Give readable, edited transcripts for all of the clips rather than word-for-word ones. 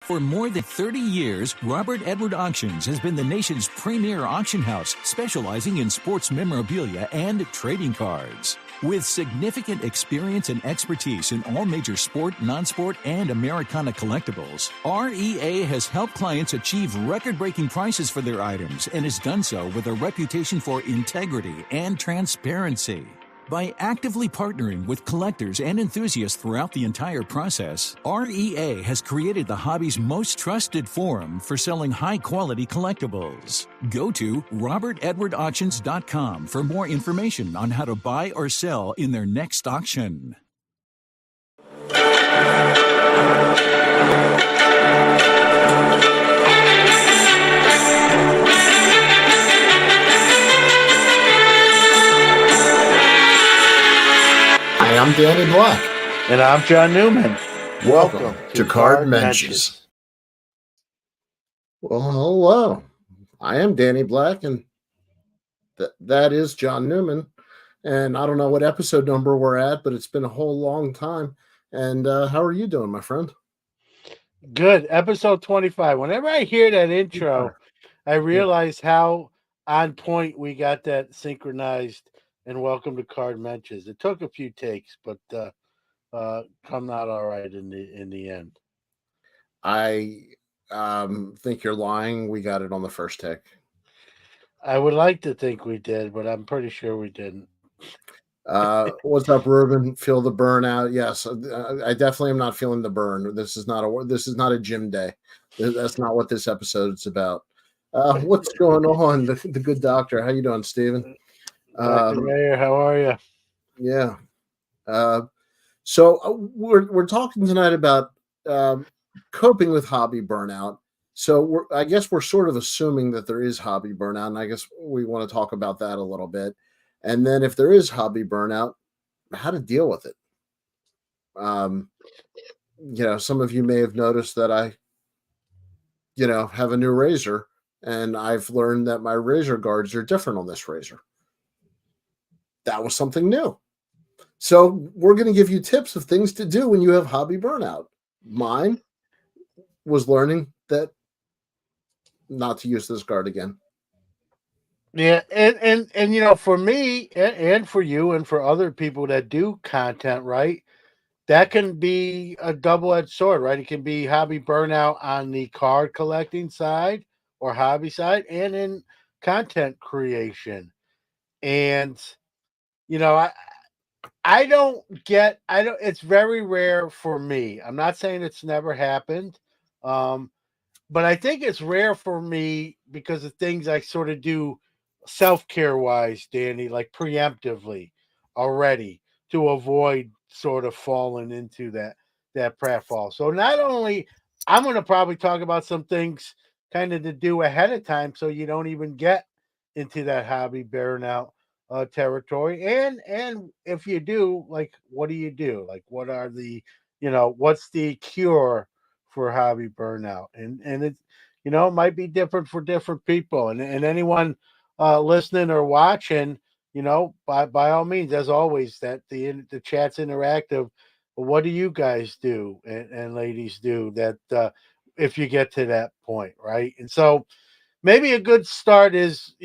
For more than 30 years, Robert Edward Auctions has been the nation's premier auction house, specializing in sports memorabilia and trading cards. With significant experience and expertise in all major sport, non-sport, and Americana collectibles, REA has helped clients achieve record-breaking prices for their items and has done so with a reputation for integrity and transparency. By actively partnering with collectors and enthusiasts throughout the entire process, REA has created the hobby's most trusted forum for selling high-quality collectibles. Go to robertedwardauctions.com for more information on how to buy or sell in their next auction. I'm Danny Black. And I'm John Newman. Welcome to Card Mentions. Well, hello. I am Danny Black, and that is John Newman. And I don't know what episode number we're at, but it's been a whole long time. And how are you doing, my friend? Good. Episode 25. Whenever I hear that intro, I realize how on point we got that synchronized. And welcome to Card Mentions. It took a few takes, but come out all right in the end. I think you're lying. We got it on the first take. I would like to think we did, but I'm pretty sure we didn't. What's up, Ruben? Feel the burnout? Yes, I definitely am not feeling the burn. This is not a gym day. That's not what this episode's about. What's going on? The good doctor. How you doing, Steven? Dr. Mayor, how are you? Yeah. So we're talking tonight about coping with hobby burnout. So I guess we're sort of assuming that there is hobby burnout, and I guess we want to talk about that a little bit. And then if there is hobby burnout, how to deal with it. Some of you may have noticed that I, have a new razor, and I've learned that my razor guards are different on this razor. That was something new. So we're going to give you tips of things to do when you have hobby burnout. Mine was learning that not to use this guard again. Yeah, and for me and for you and for other people that do content, right? That can be a double-edged sword, right? It can be hobby burnout on the card collecting side or hobby side and in content creation. And it's very rare for me. I'm not saying it's never happened. But I think it's rare for me because of things I sort of do self-care wise, Danny, like preemptively already to avoid sort of falling into that pratfall. So not only I'm going to probably talk about some things kind of to do ahead of time so you don't even get into that hobby burnout territory. And if you do, like, what do you do? Like, what are the, what's the cure for hobby burnout? And it, might be different for different people. And anyone listening or watching, by all means, as always, that the chat's interactive. What do you guys do and ladies do that if you get to that point, right? And so maybe a good start is,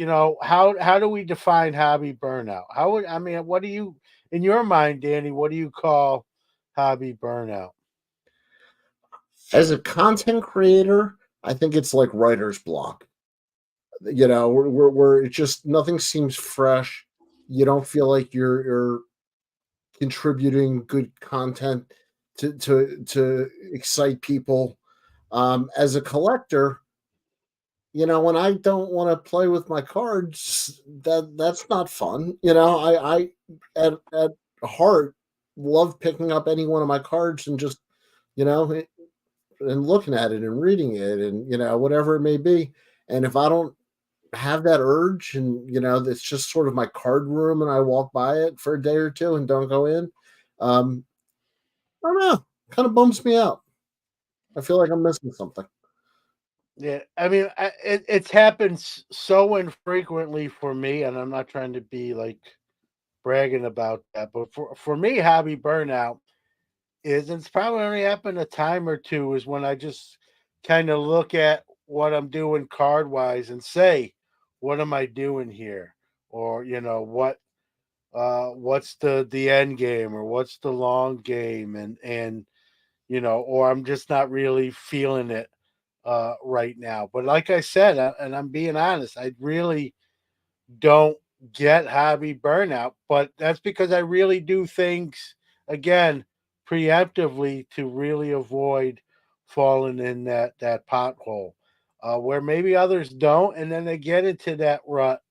how do we define hobby burnout? What do you, in your mind, Danny, what do you call hobby burnout? As a content creator, I think it's like writer's block. Where it just nothing seems fresh. You don't feel like you're contributing good content to excite people. As a collector, when I don't want to play with my cards, that's not fun. I at heart love picking up any one of my cards and just, and looking at it and reading it and, whatever it may be. And if I don't have that urge and, it's just sort of my card room and I walk by it for a day or two and don't go in, I don't know, kind of bums me out. I feel like I'm missing something. Yeah, it's happened so infrequently for me, and I'm not trying to be like bragging about that, but for me, hobby burnout is, it's probably only happened a time or two, is when I just kind of look at what I'm doing card wise and say, what am I doing here? Or, what's the end game, or what's the long game, and or I'm just not really feeling it right now. But like I said, and I'm being honest, I really don't get hobby burnout, but that's because I really do things again preemptively to really avoid falling in that pothole, where maybe others don't, and then they get into that rut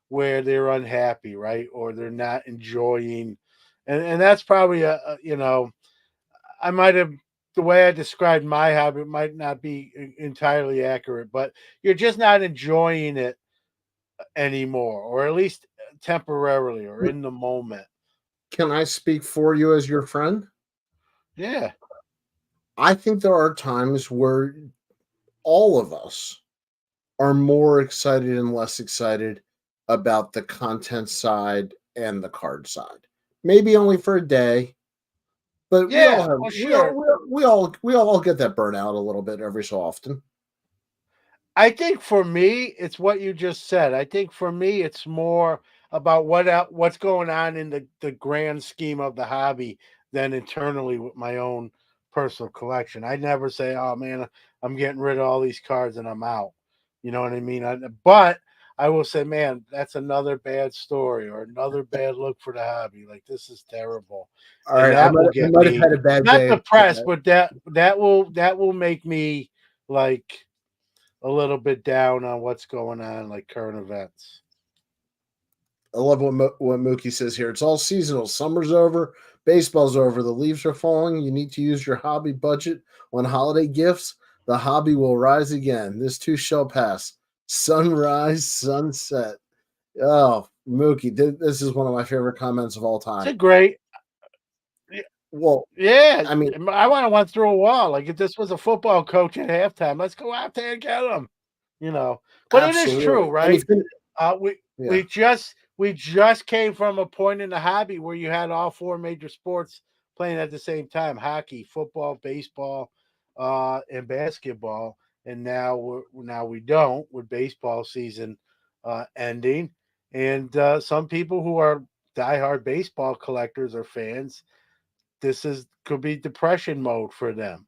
where they're unhappy, right, or they're not enjoying, and that's probably I might have, the way I described my hobby might not be entirely accurate, but you're just not enjoying it anymore, or at least temporarily or in the moment. Can I speak for you as your friend? Yeah. I think there are times where all of us are more excited and less excited about the content side and the card side. Maybe only for a day, but we all Yeah. have Well, sure. we all get that burnout a little bit every so often. I think for me, it's what you just said. I think for me, it's more about what's going on in the grand scheme of the hobby than internally with my own personal collection. I never say, "Oh man, I'm getting rid of all these cards and I'm out." You know what I mean? But I will say, "Man, that's another bad story or another bad look for the hobby. Like this is terrible," All and right, that will I get might have me had a bad not day depressed, today. but that will make me like a little bit down on what's going on, like current events. I love what Mookie says here. It's all seasonal. Summer's over, baseball's over, the leaves are falling. You need to use your hobby budget on holiday gifts. The hobby will rise again. This too shall pass. Sunrise, sunset. Oh, Mookie, this is one of my favorite comments of all It's time. a great, y- Well, yeah. I mean, I want to run through a wall. Like if this was a football coach at halftime, let's go out there and get him. You know, but it is true, absolutely. And right? he's been, We yeah, we just came from a point in the hobby where you had all four major sports playing at the same time: hockey, football, baseball, and basketball. And now we don't, with baseball season ending, and some people who are diehard baseball collectors or fans, this is could be depression mode for them,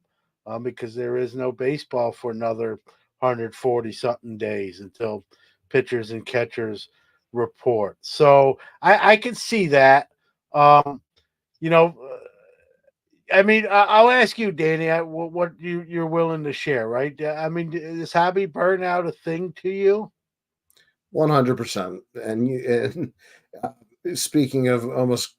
because there is no baseball for another 140 something days until pitchers and catchers report. So I can see that. Um, you know, I mean, I'll ask you, Danny, what you're willing to share, right? I mean, is hobby burnout a thing to you? 100%. And speaking of almost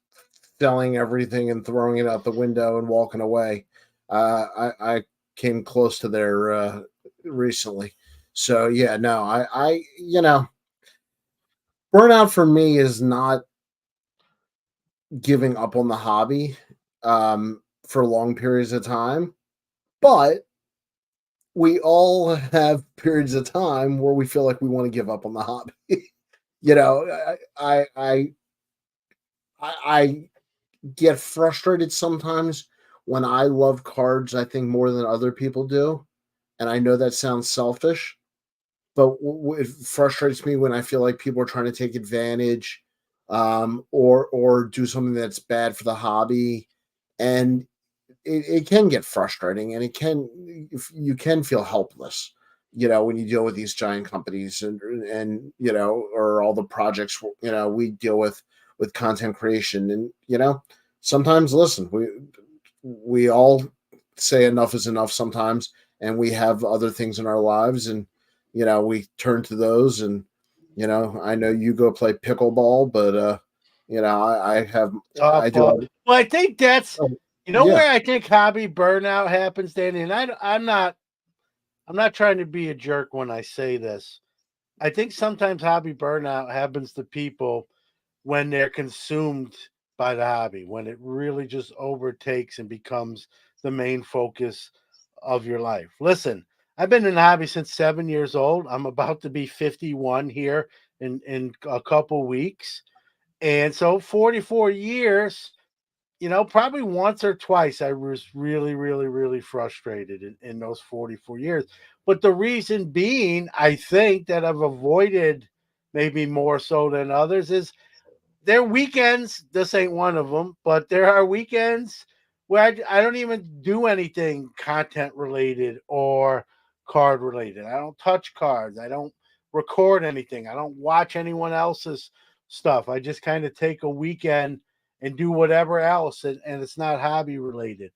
selling everything and throwing it out the window and walking away, I came close to there recently. So yeah, no, burnout for me is not giving up on the hobby for long periods of time, but we all have periods of time where we feel like we want to give up on the hobby. you know, I get frustrated sometimes when I love cards, I think more than other people do. And I know that sounds selfish, but it frustrates me when I feel like people are trying to take advantage, or do something that's bad for the hobby. And it can get frustrating, and you can feel helpless, when you deal with these giant companies, and or all the projects we deal with content creation. And sometimes, listen, we all say enough is enough sometimes, and we have other things in our lives, and we turn to those. And I know you go play pickleball, but I do Softball. other. Well, I think that's, Oh, where yeah. I think hobby burnout happens, Danny. And I'm not trying to be a jerk when I say this. I think sometimes hobby burnout happens to people when they're consumed by the hobby, when it really just overtakes and becomes the main focus of your life. Listen, I've been in the hobby since 7 years old. I'm about to be 51 here in a couple weeks. And so 44 years, probably once or twice I was really, really, really frustrated in those 44 years. But the reason being, I think that I've avoided maybe more so than others is there are weekends. This ain't one of them, but there are weekends where I don't even do anything content related or card related. I don't touch cards. I don't record anything. I don't watch anyone else's stuff. I just kind of take a weekend and do whatever else, and it's not hobby related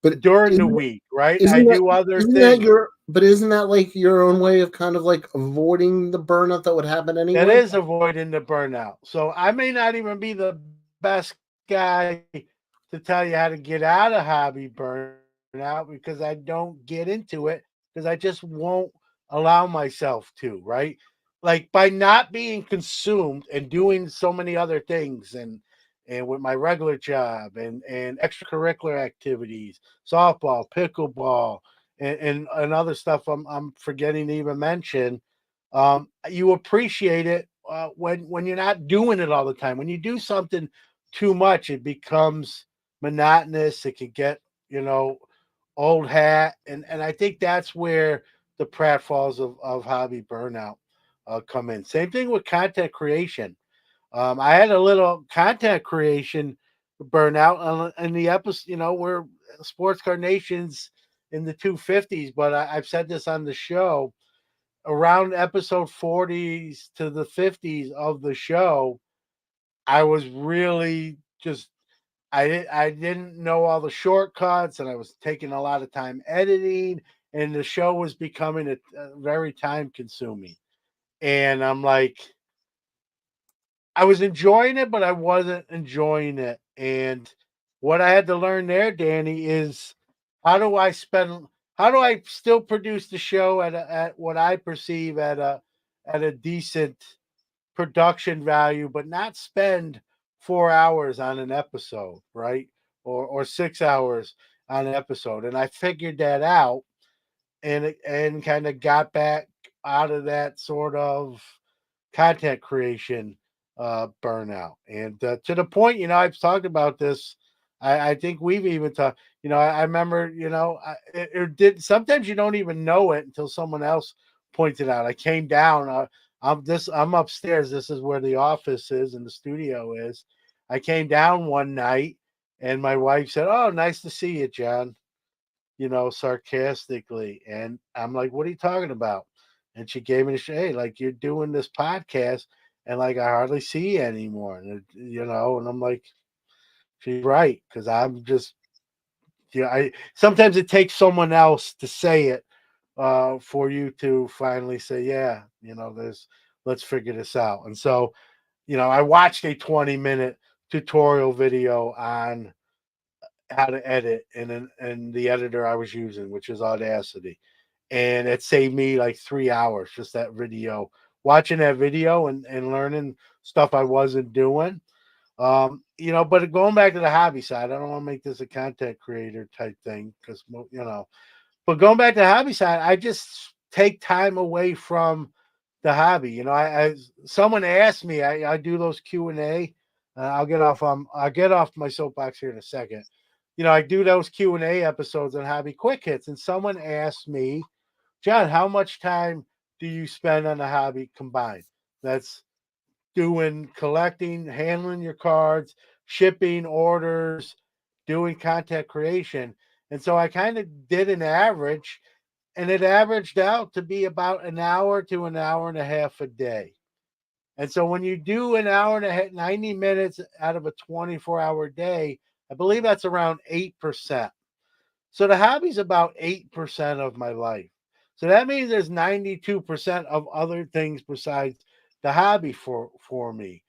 But during the isn't week, right? I isn't that do other isn't that things. your but isn't that like your own way of kind of like avoiding the burnout that would happen That anyway? is avoiding the burnout. So I may not even be the best guy to tell you how to get out of hobby burnout because I don't get into it because I just won't allow myself to, right? Like by not being consumed and doing so many other things and with my regular job and extracurricular activities, softball, pickleball, and other stuff I'm forgetting to even mention. You appreciate it when you're not doing it all the time. When you do something too much, it becomes monotonous. It could get you know old hat, and I think that's where the pratfalls of hobby burnout come in. Same thing with content creation. I had a little content creation burnout in the episode. We're sports car nations in the 250s, but I've said this on the show around episode 40s to the 50s of the show, I was really just I didn't know all the shortcuts and I was taking a lot of time editing and the show was becoming very time consuming. And I'm like I was enjoying it, but I wasn't enjoying it. And what I had to learn there, Danny, is how do I spend how do I still produce the show at what I perceive at a decent production value, but not spend 4 hours on an episode, right? Or 6 hours on an episode. And I figured that out and kind of got back out of that sort of content creation burnout. And to the point, I've talked about this. I think we've even talked. I remember, it did. Sometimes you don't even know it until someone else points it out. I came down. I'm upstairs. This is where the office is and the studio is. I came down one night, and my wife said, "Oh, nice to see you, John." Sarcastically. And I'm like, "What are you talking about?" And she gave me the hey, like you're doing this podcast, and like I hardly see you anymore. And I'm like, she's right because I'm just, I sometimes it takes someone else to say it for you to finally say, yeah, there's let's figure this out. And so, I watched a 20-minute tutorial video on how to edit in the editor I was using, which is Audacity. And it saved me like 3 hours, just that video, watching that video and learning stuff I wasn't doing. But going back to the hobby side, I don't want to make this a content creator type thing but going back to the hobby side, I just take time away from the hobby. I someone asked me, I do those Q&A. I'll get off my soapbox here in a second. I do those Q&A episodes on Hobby Quick Hits, and someone asked me, John, how much time do you spend on the hobby combined? That's doing collecting, handling your cards, shipping orders, doing content creation. And so I kind of did an average, and it averaged out to be about an hour to an hour and a half a day. And so when you do an hour and a half, 90 minutes out of a 24-hour day, I believe that's around 8%. So the hobby's about 8% of my life. So that means there's 92% of other things besides the hobby for me.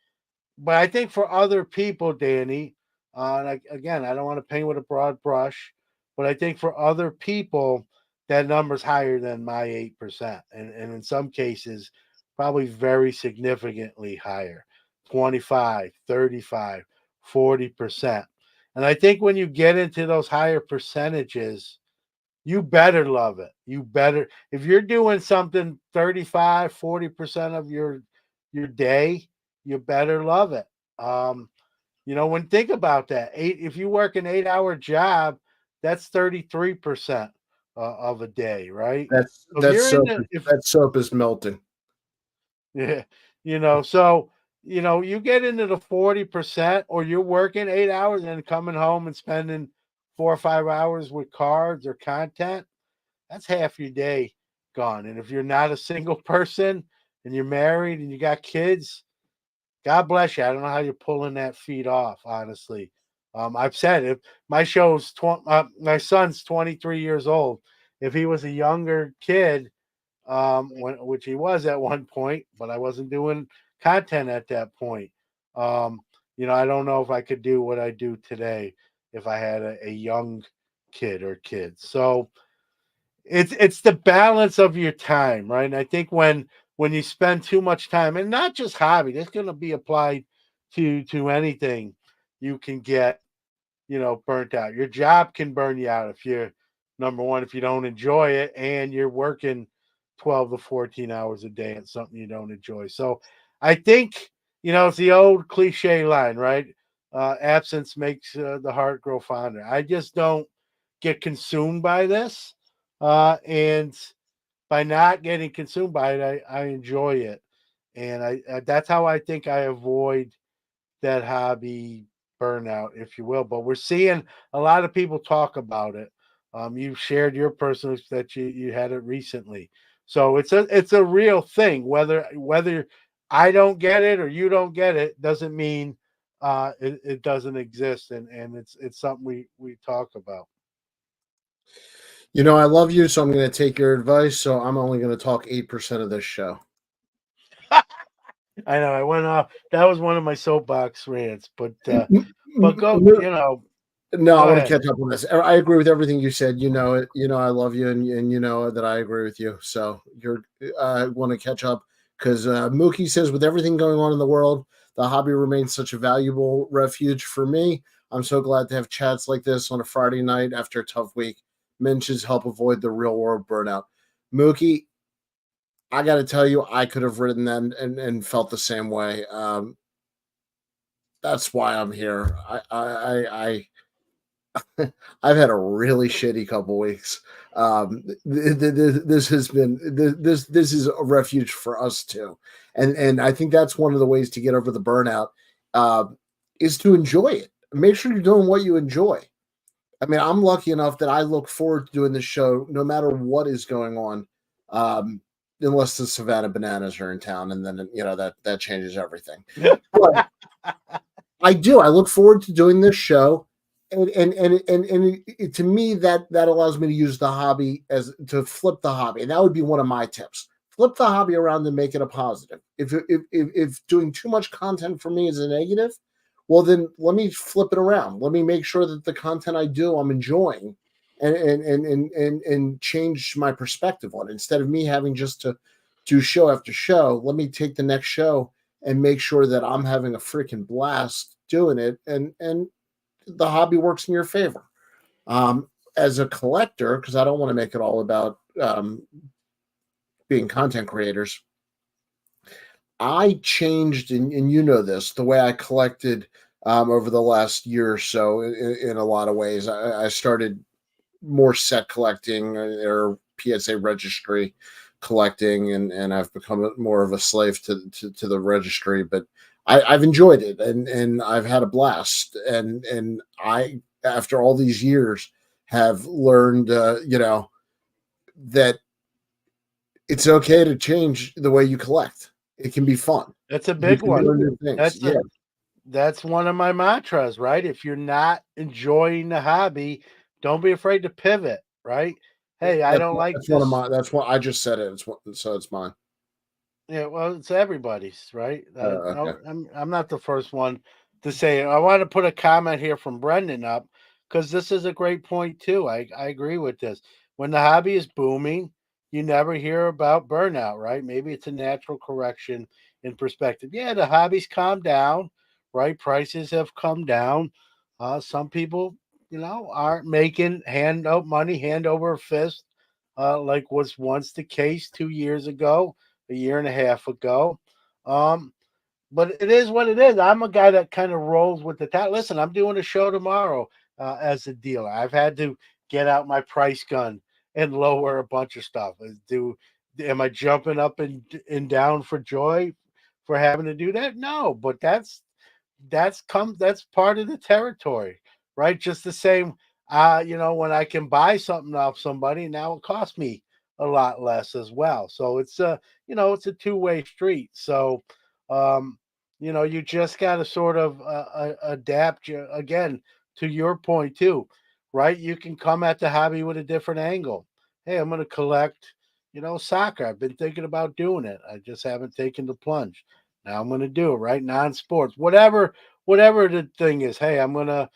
But I think for other people, Danny, again, I don't want to paint with a broad brush, but I think for other people, that number's higher than my 8%. And in some cases, probably very significantly higher 25, 35, 40%. And I think when you get into those higher percentages, you better love it. You better, if you're doing something 35, 40% of your day, you better love it. Um, When think about that, if you work an 8-hour job, that's 33% of a day, right? That's So if that you're in soap. the if That soap is melting. yeah, so you get into the 40%, or you're working 8 hours and coming home and spending 4 or 5 hours with cards or content. That's half your day gone. And if you're not a single person and you're married and you got kids, God bless you. I don't know how you're pulling that feed off, honestly. I've said if my son's 23 years old. If he was a younger kid, which he was at one point, but I wasn't doing content at that point. Um, I don't know if I could do what I do today if I had a young kid or kids. So it's the balance of your time, right? And I think when you spend too much time, and not just hobby, that's going to be applied to anything, you can get burnt out. Your job can burn you out if you're number one, if you don't enjoy it and you're working 12 to 14 hours a day at something you don't enjoy. So I think, it's the old cliche line, right? Absence makes the heart grow fonder. I just don't get consumed by this. And by not getting consumed by it, I enjoy it. And that's how I think I avoid that hobby burnout, if you will. But we're seeing a lot of people talk about it. You've shared your personal that you had it recently, so it's a real thing. Whether I don't get it or you don't get it doesn't mean it doesn't exist, and it's something we talk about. I love you, so I'm going to take your advice. So I'm only going to talk 8% of this show. I know I went off. That was one of my soapbox rants, M- but m- go. m- No, I Go want to ahead. catch up on this. I agree with everything you said. You know it. I love you, and you know that I agree with you. So I want to catch up because Mookie says, with everything going on in the world, the hobby remains such a valuable refuge for me. I'm so glad to have chats like this on a Friday night after a tough week. Mentions help avoid the real world burnout. Mookie, I got to tell you, I could have written that and felt the same way. That's why I'm here. I've had a really shitty couple weeks. This has been this is a refuge for us too, and I think that's one of the ways to get over the burnout uh, is to enjoy it. Make sure you're doing what you enjoy. I mean, I'm lucky enough that I look forward to doing this show no matter what is going on, um, unless the Savannah Bananas are in town, and then that changes everything. But I do. I look forward to doing this show, and to me that allows me to use the hobby as to flip the hobby, and that would be one of my tips. Flip the hobby around and make it a positive. If doing too much content for me is a negative, well then let me flip it around. Let me make sure that the content I do I'm enjoying, and change my perspective on it. Instead of me having just to do show after show, let me take the next show and make sure that I'm having a freaking blast doing it, and the hobby works in your favor. As a collector, because I don't want to make it all about being content creators, I changed, and you know this, the way I collected over the last year or so in a lot of ways. I started more set collecting or PSA registry collecting, and I've become more of a slave to the registry. But I've enjoyed it, and I've had a blast. And I, after all these years, have learned, that it's okay to change the way you collect. It can be fun. That's a You big can one. learn new things. That's Yeah, a That's one of my mantras, right? If you're not enjoying the hobby, don't be afraid to pivot, right? Hey, I don't like that's one of this. my. That's what I just said it. So it's mine. Yeah, well, it's everybody's, right? Okay. No, I'm not the first one to say it. I want to put a comment here from Brendan up because this is a great point too. I agree with this. When the hobby is booming, you never hear about burnout, right? Maybe it's a natural correction in perspective. Yeah, the hobby's calmed down, right? Prices have come down. Some people, aren't making hand out money, hand over fist, like was once the case 2 years ago, a year and a half ago. Um, but it is what it is. I'm a guy that kind of rolls with the time. Listen, I'm doing a show tomorrow as a dealer. I've had to get out my price gun and lower a bunch of stuff. Am I jumping up and down for joy for having to do that? No, but that's part of the territory, right? Just the same, when I can buy something off somebody, now it costs me a lot less as well. So it's a two-way street. So, um, you just got to sort of adapt again to your point too, right? You can come at the hobby with a different angle. Hey, I'm going to collect, soccer. I've been thinking about doing it. I just haven't taken the plunge. Now I'm going to do it, right? Non-sports, whatever the thing is. Hey, I'm going to,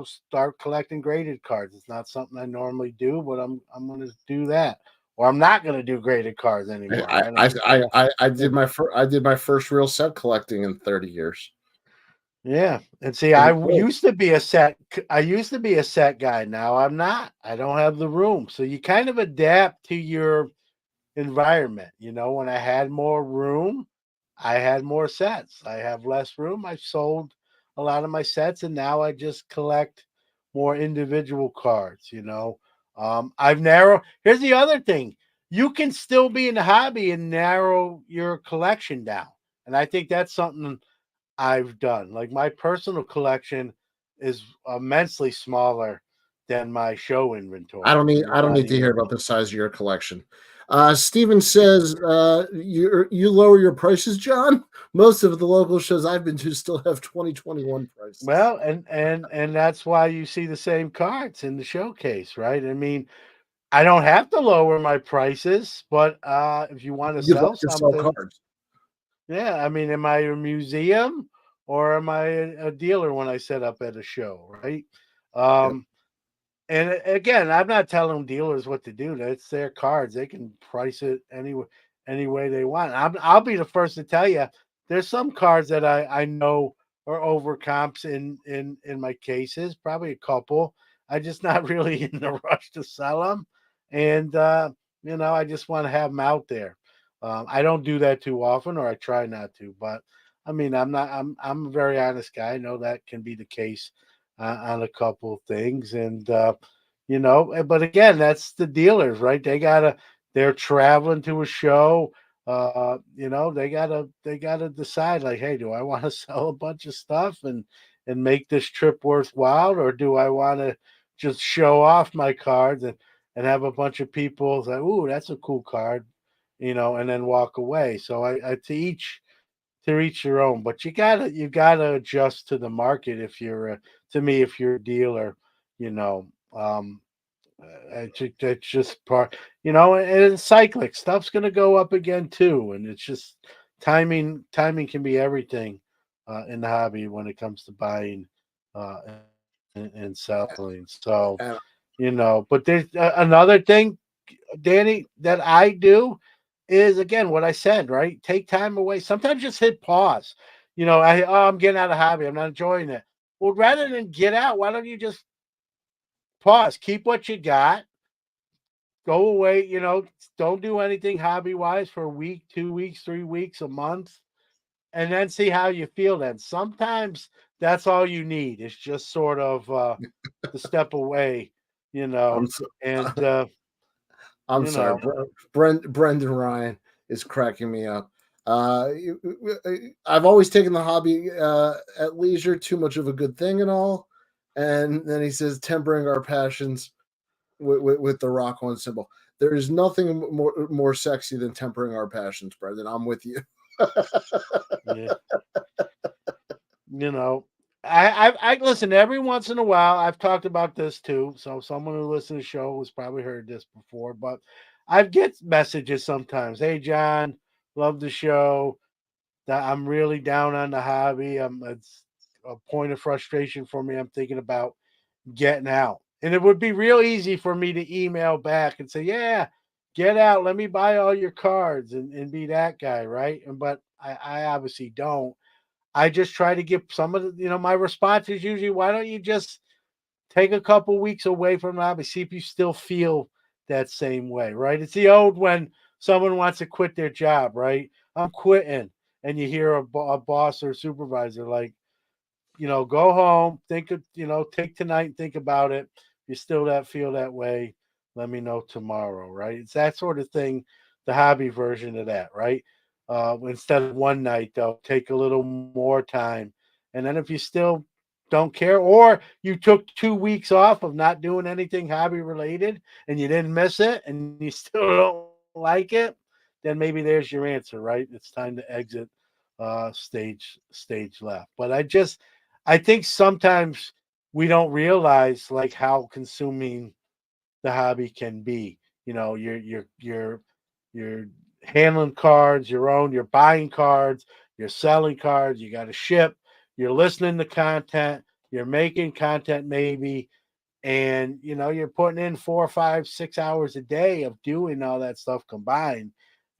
start collecting graded cards. It's not something I normally do, but I'm going to do that. Or I'm not going to do graded cards anymore, I right? I'm I just I gonna, I did my first real set collecting in 30 years. yeah. And see, Pretty cool. I used to be a set guy. Now I'm not. I don't have the room. So you kind of adapt to your environment. When I had more room, I had more sets. I have less room. I sold a lot of my sets, and now I just collect more individual cards. I've narrowed. Here's the other thing: you can still be in the hobby and narrow your collection down, and I think that's something I've done. Like my personal collection is immensely smaller than my show inventory, and I it's don't not need to hear even. about the size of your collection. Steven says, you lower your prices, John. Most of the local shows I've been to still have 2021 prices. Well, and that's why you see the same cards in the showcase, right? I mean, I don't have to lower my prices, but if you want to You'd sell like to sell something, cards. yeah, I mean, am I a museum or am I a dealer when I set up at a show, right? Yep. Um, and again, I'm not telling dealers what to do. That's their cards. They can price it any way they want. I'll be the first to tell you. There's some cards that I know are over comps in my cases. Probably a couple. I just not really in the rush to sell them, and I just want to have them out there. I don't do that too often, or I try not to. But I mean, I'm not. I'm a very honest guy. I know that can be the case on a couple of things, and but again, that's the dealers, right? They're traveling to a show. They gotta decide, like, hey, do I want to sell a bunch of stuff and make this trip worthwhile, or do I want to just show off my cards and have a bunch of people say, ooh, that's a cool card, and then walk away. So I to each your own, but you gotta adjust to the market if you're to me if you're a dealer, you know. Um, it's just part, and it's cyclic. Stuff's gonna go up again too, and it's just timing. Timing can be everything in the hobby when it comes to buying and selling. So And but there's another thing, Danny, that I do is again what I said, right? Take time away. Sometimes just hit pause. I'm getting out of hobby. I'm not enjoying it. Well, rather than get out, why don't you just pause? Keep what you got. Go away. Don't do anything hobby wise for a week, 2 weeks, 3 weeks, a month, and then see how you feel. Then sometimes that's all you need. It's just sort of to step away. You I'm know, so, and I'm you sorry. know. Brendan Ryan is cracking me up. I've always taken the hobby at leisure, too much of a good thing and all. And then he says, tempering our passions with the rock on symbol. There is nothing more sexy than tempering our passions, Brendan. I'm with you. Yeah. You know, I listen every once in a while. I've talked about this too. So someone who listens to the show has probably heard this before, but I get messages sometimes. Hey, John, love the show. That I'm really down on the hobby. It's a point of frustration for me. I'm thinking about getting out, and it would be real easy for me to email back and say, "Yeah, get out. Let me buy all your cards and be that guy, right?" But I obviously don't. I just try to give some of my response is usually, why don't you just take a couple weeks away from the hobby, see if you still feel that same way, right? It's the old when someone wants to quit their job, right? I'm quitting. and you hear a boss or supervisor like, go home, think of, take tonight and think about it. If you still feel that way, let me know tomorrow, right? It's that sort of thing, the hobby version of that, right? Instead of one night, though, take a little more time. And then if you still don't care, or you took 2 weeks off of not doing anything hobby related and you didn't miss it and you still don't like it, then maybe there's your answer, right? It's time to exit stage left. But I think sometimes we don't realize like how consuming the hobby can be. You're handling cards, you're buying cards, you're selling cards, you got to ship, you're listening to content, you're making content maybe, and you're putting in 4 or 5 6 hours a day of doing all that stuff combined,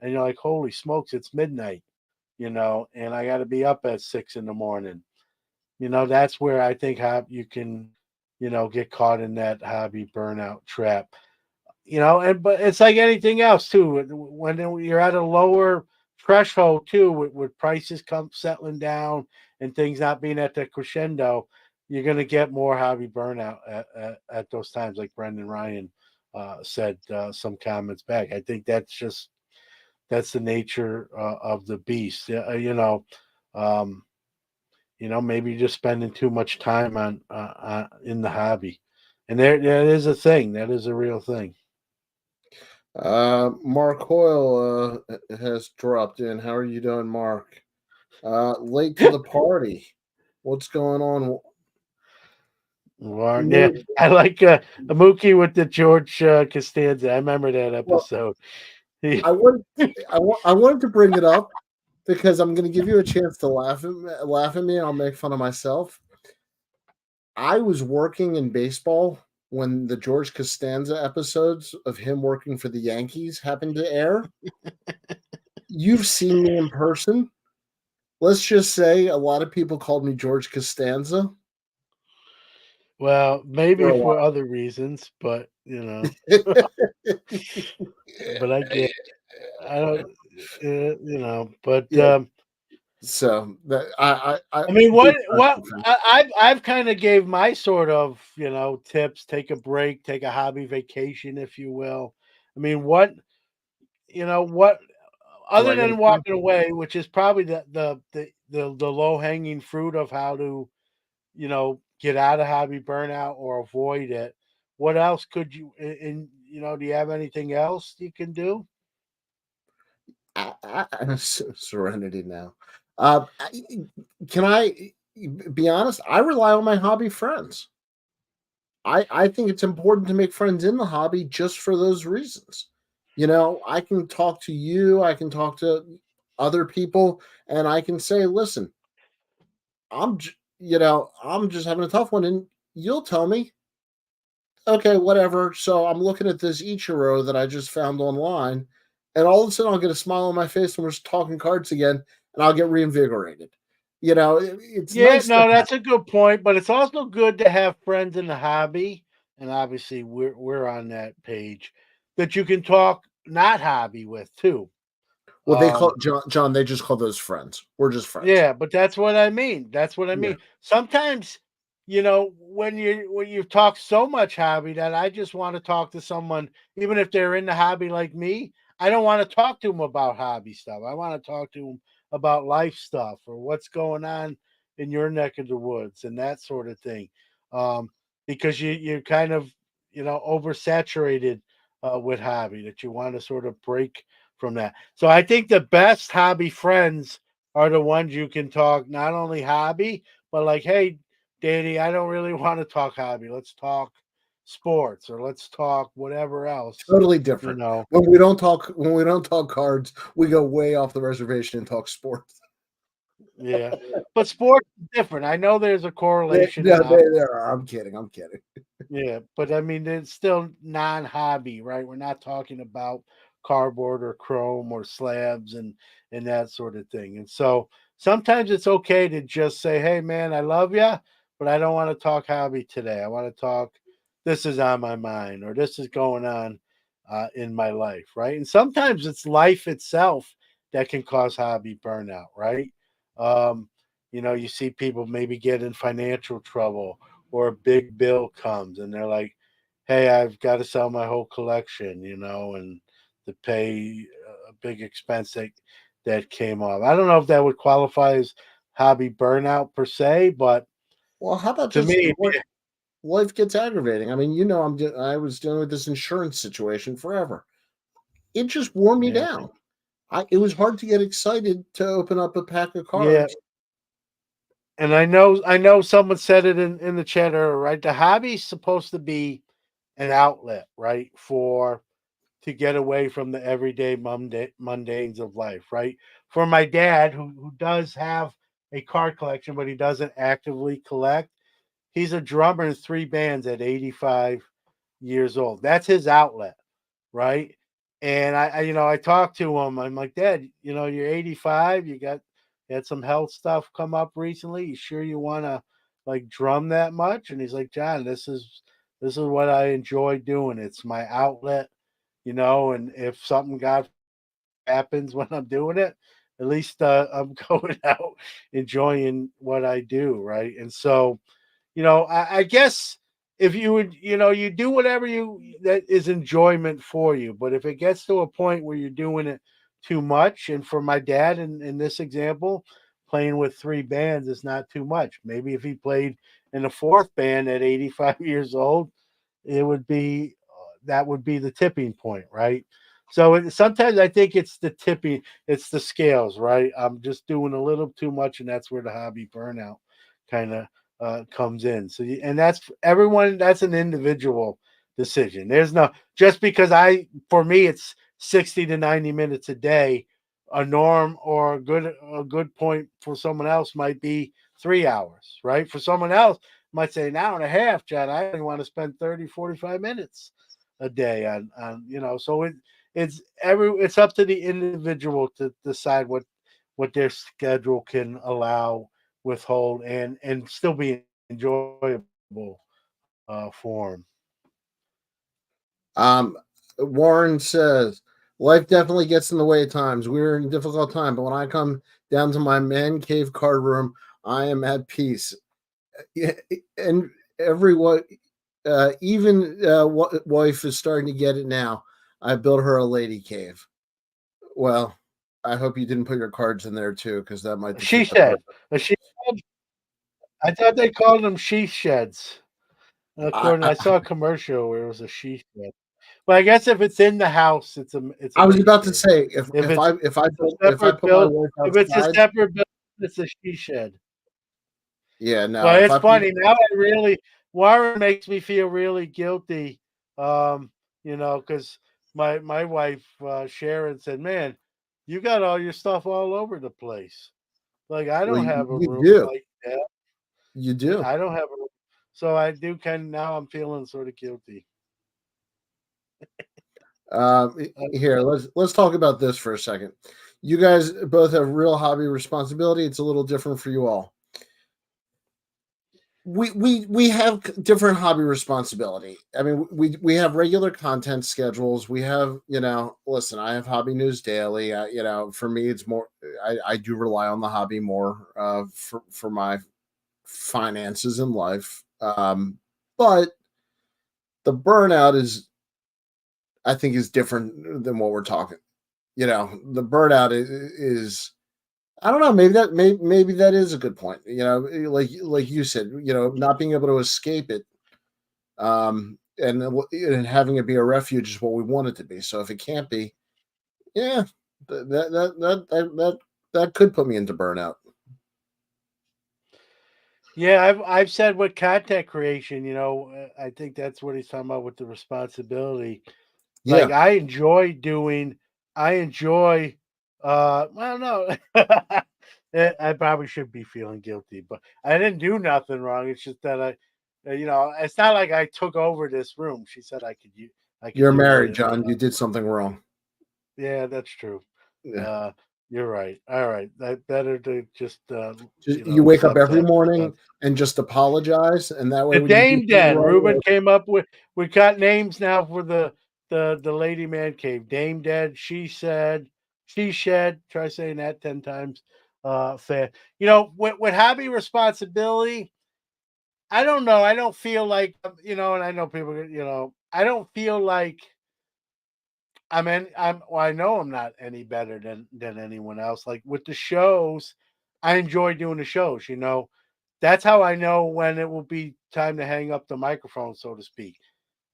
and you're like, holy smokes, it's midnight, and I got to be up at 6 in the morning. That's where I think you can, get caught in that hobby burnout trap. But it's like anything else too. When you're at a lower threshold too, with prices come settling down and things not being at the crescendo, you're going to get more hobby burnout at those times. Like Brendan Ryan said some comments back. I think that's the nature of the beast. Um, maybe just spending too much time on in the hobby, and that is a thing. That is a real thing. Mark Hoyle has dropped in. How are you doing, Mark? Late to the party. What's going on? Yeah, I like a Mookie with the George Costanza. I remember that Well, episode. I wanted to bring it up because I'm going to give you a chance to laugh at me, and I'll make fun of myself. I was working in baseball when the George Costanza episodes of him working for the Yankees happened to air. You've seen me in person. Let's just say a lot of people called me George Costanza Well, for maybe a for while. other reasons, but but I get, I don't, but Yeah, so that I mean, big time what fan. I've kind of gave my sort of tips. Take a break, take a hobby vacation, if you will. I mean, what Do other I got than to? walking away, which is probably the low hanging fruit of how to get out of hobby burnout or avoid it. What else could you? And do you have anything else you can do? Serenity now. Can I be honest? I rely on my hobby friends. I think it's important to make friends in the hobby just for those reasons. I can talk to you, I can talk to other people, and I can say, listen, I'm just having a tough one, and you'll tell me, okay, whatever. So I'm looking at this Ichiro that I just found online, and all of a sudden I'll get a smile on my face when we're talking cards again, and I'll get reinvigorated. It's Yeah, nice to no, have. that's a good point, but it's also good to have friends in the hobby, and obviously we're on that page that you can talk not hobby with too. Well, they call Um, John. They just call those friends. We're just friends. Yeah, but that's what I mean. That's what I Yeah. mean. Sometimes, when you talk so much hobby that I just want to talk to someone, even if they're in the hobby like me, I don't want to talk to them about hobby stuff. I want to talk to them about life stuff or what's going on in your neck of the woods and that sort of thing. Um, because you're kind of, oversaturated with hobby that you want to sort of break from that. So I think the best hobby friends are the ones you can talk not only hobby, but like, hey, Danny, I don't really want to talk hobby. Let's talk sports or let's talk whatever else, Totally you different. know. When we don't talk cards, we go way off the reservation and talk sports. Yeah. But sports is different. I know there's a correlation No, in hobby. they are. I'm kidding. I'm kidding. Yeah, but I mean, it's still non-hobby, right? We're not talking about cardboard or chrome or slabs and that sort of thing. And so sometimes it's okay to just say, "Hey, man, I love you, but I don't want to talk hobby today. I want to talk. This is on my mind, or this is going on in my life, right?" And sometimes it's life itself that can cause hobby burnout, right? Um, you see people maybe get in financial trouble or a big bill comes and they're like, hey, I've got to sell my whole collection, and to pay a big expense that came off. I don't know if that would qualify as hobby burnout per se, but Well, how about to just me, what life gets aggravating? I mean, I was dealing with this insurance situation forever. It just wore me yeah, down. It was hard to get excited to open up a pack of yeah. cards. And I know someone said it in the chat earlier, right? The hobby's supposed to be an outlet, right? For to get away from the everyday mundanes of life, right? For my dad, who does have a card collection, but he doesn't actively collect, he's a drummer in 3 bands at 85 years old. That's his outlet, right? And I talked to him. I'm like, Dad, you're 85. You had some health stuff come up recently. You sure you want to like drum that much? And he's like, John, this is what I enjoy doing. It's my outlet, And if something God happens when I'm doing it, at least I'm going out enjoying what I do, right? And so I guess if you would, you do whatever that is enjoyment for you. But if it gets to a point where you're doing it too much, and for my dad in this example, playing with 3 bands is not too much. Maybe if he played in a fourth band at 85 years old, it would be that would be the tipping point, right? So sometimes I think it's the tipping, it's the scales, right? I'm just doing a little too much, and that's where the hobby burnout kind of comes in. So, and that's everyone. That's an individual decision. There's no just because for me it's 60 to 90 minutes a day. A norm or a good point for someone else might be 3 hours, right? For someone else might say an hour and a half, John. I only want to spend 30, 45 minutes a day on. So it's up to the individual to decide what their schedule can allow, withhold, and still be enjoyable for them. Warren says, life definitely gets in the way at times. We're in a difficult time, but when I come down to my man cave card room, I am at peace. And everyone, even wife is starting to get it now. I built her a lady cave. Well, I hope you didn't put your cards in there too, because that might She defeat the said, purpose. I thought they called them sheath sheds. I, According, I, I saw a commercial where it was a sheath shed. But I guess if it's in the house, it's a I was man about to cave. say If it's a if I separate put my build, wife if it's a outside, separate build, it's a she shed. yeah, no. But If it's I put funny now. Warren makes me feel really guilty. Um, because my wife Sharon said, "Man, you got all your stuff all over the place. Like I well, don't have a you room do, like that. you do. I don't have a room." So I do kind of now. I'm feeling sort of guilty. Here, let's talk about this for a second. You guys both have real hobby responsibility. It's a little different for you all. We have different hobby responsibility. I mean, we have regular content schedules. We have, listen, I have hobby news daily. For me, it's more. I do rely on the hobby more for my finances in life. But the burnout I think, is different than what we're talking. The burnout is I don't know. Maybe that is a good point. Like you said, not being able to escape it, and having it be a refuge is what we want it to be. So if it can't be, yeah, that could put me into burnout. Yeah, I've said with content creation, I think that's what he's talking about with the responsibility. Like Yeah, I enjoy well no. I probably should be feeling guilty, but I didn't do nothing wrong. It's just that it's not like I took over this room. She said I could you're use married, it. John. You did something wrong. Yeah, that's true. Yeah. Uh you're right. All right. That better to just You wake up accept every that. morning and just apologize, and that way, The when you do Dame something Den. wrong, Ruben came up with. We got names now for the lady man cave. Dame Den. She said. she shed. Try saying that 10 times. Fan. You know, with hobby responsibility, I don't know. I don't feel like and I know people. I don't feel like well, I know I'm not any better than anyone else. Like with the shows, I enjoy doing the shows. That's how I know when it will be time to hang up the microphone, so to speak.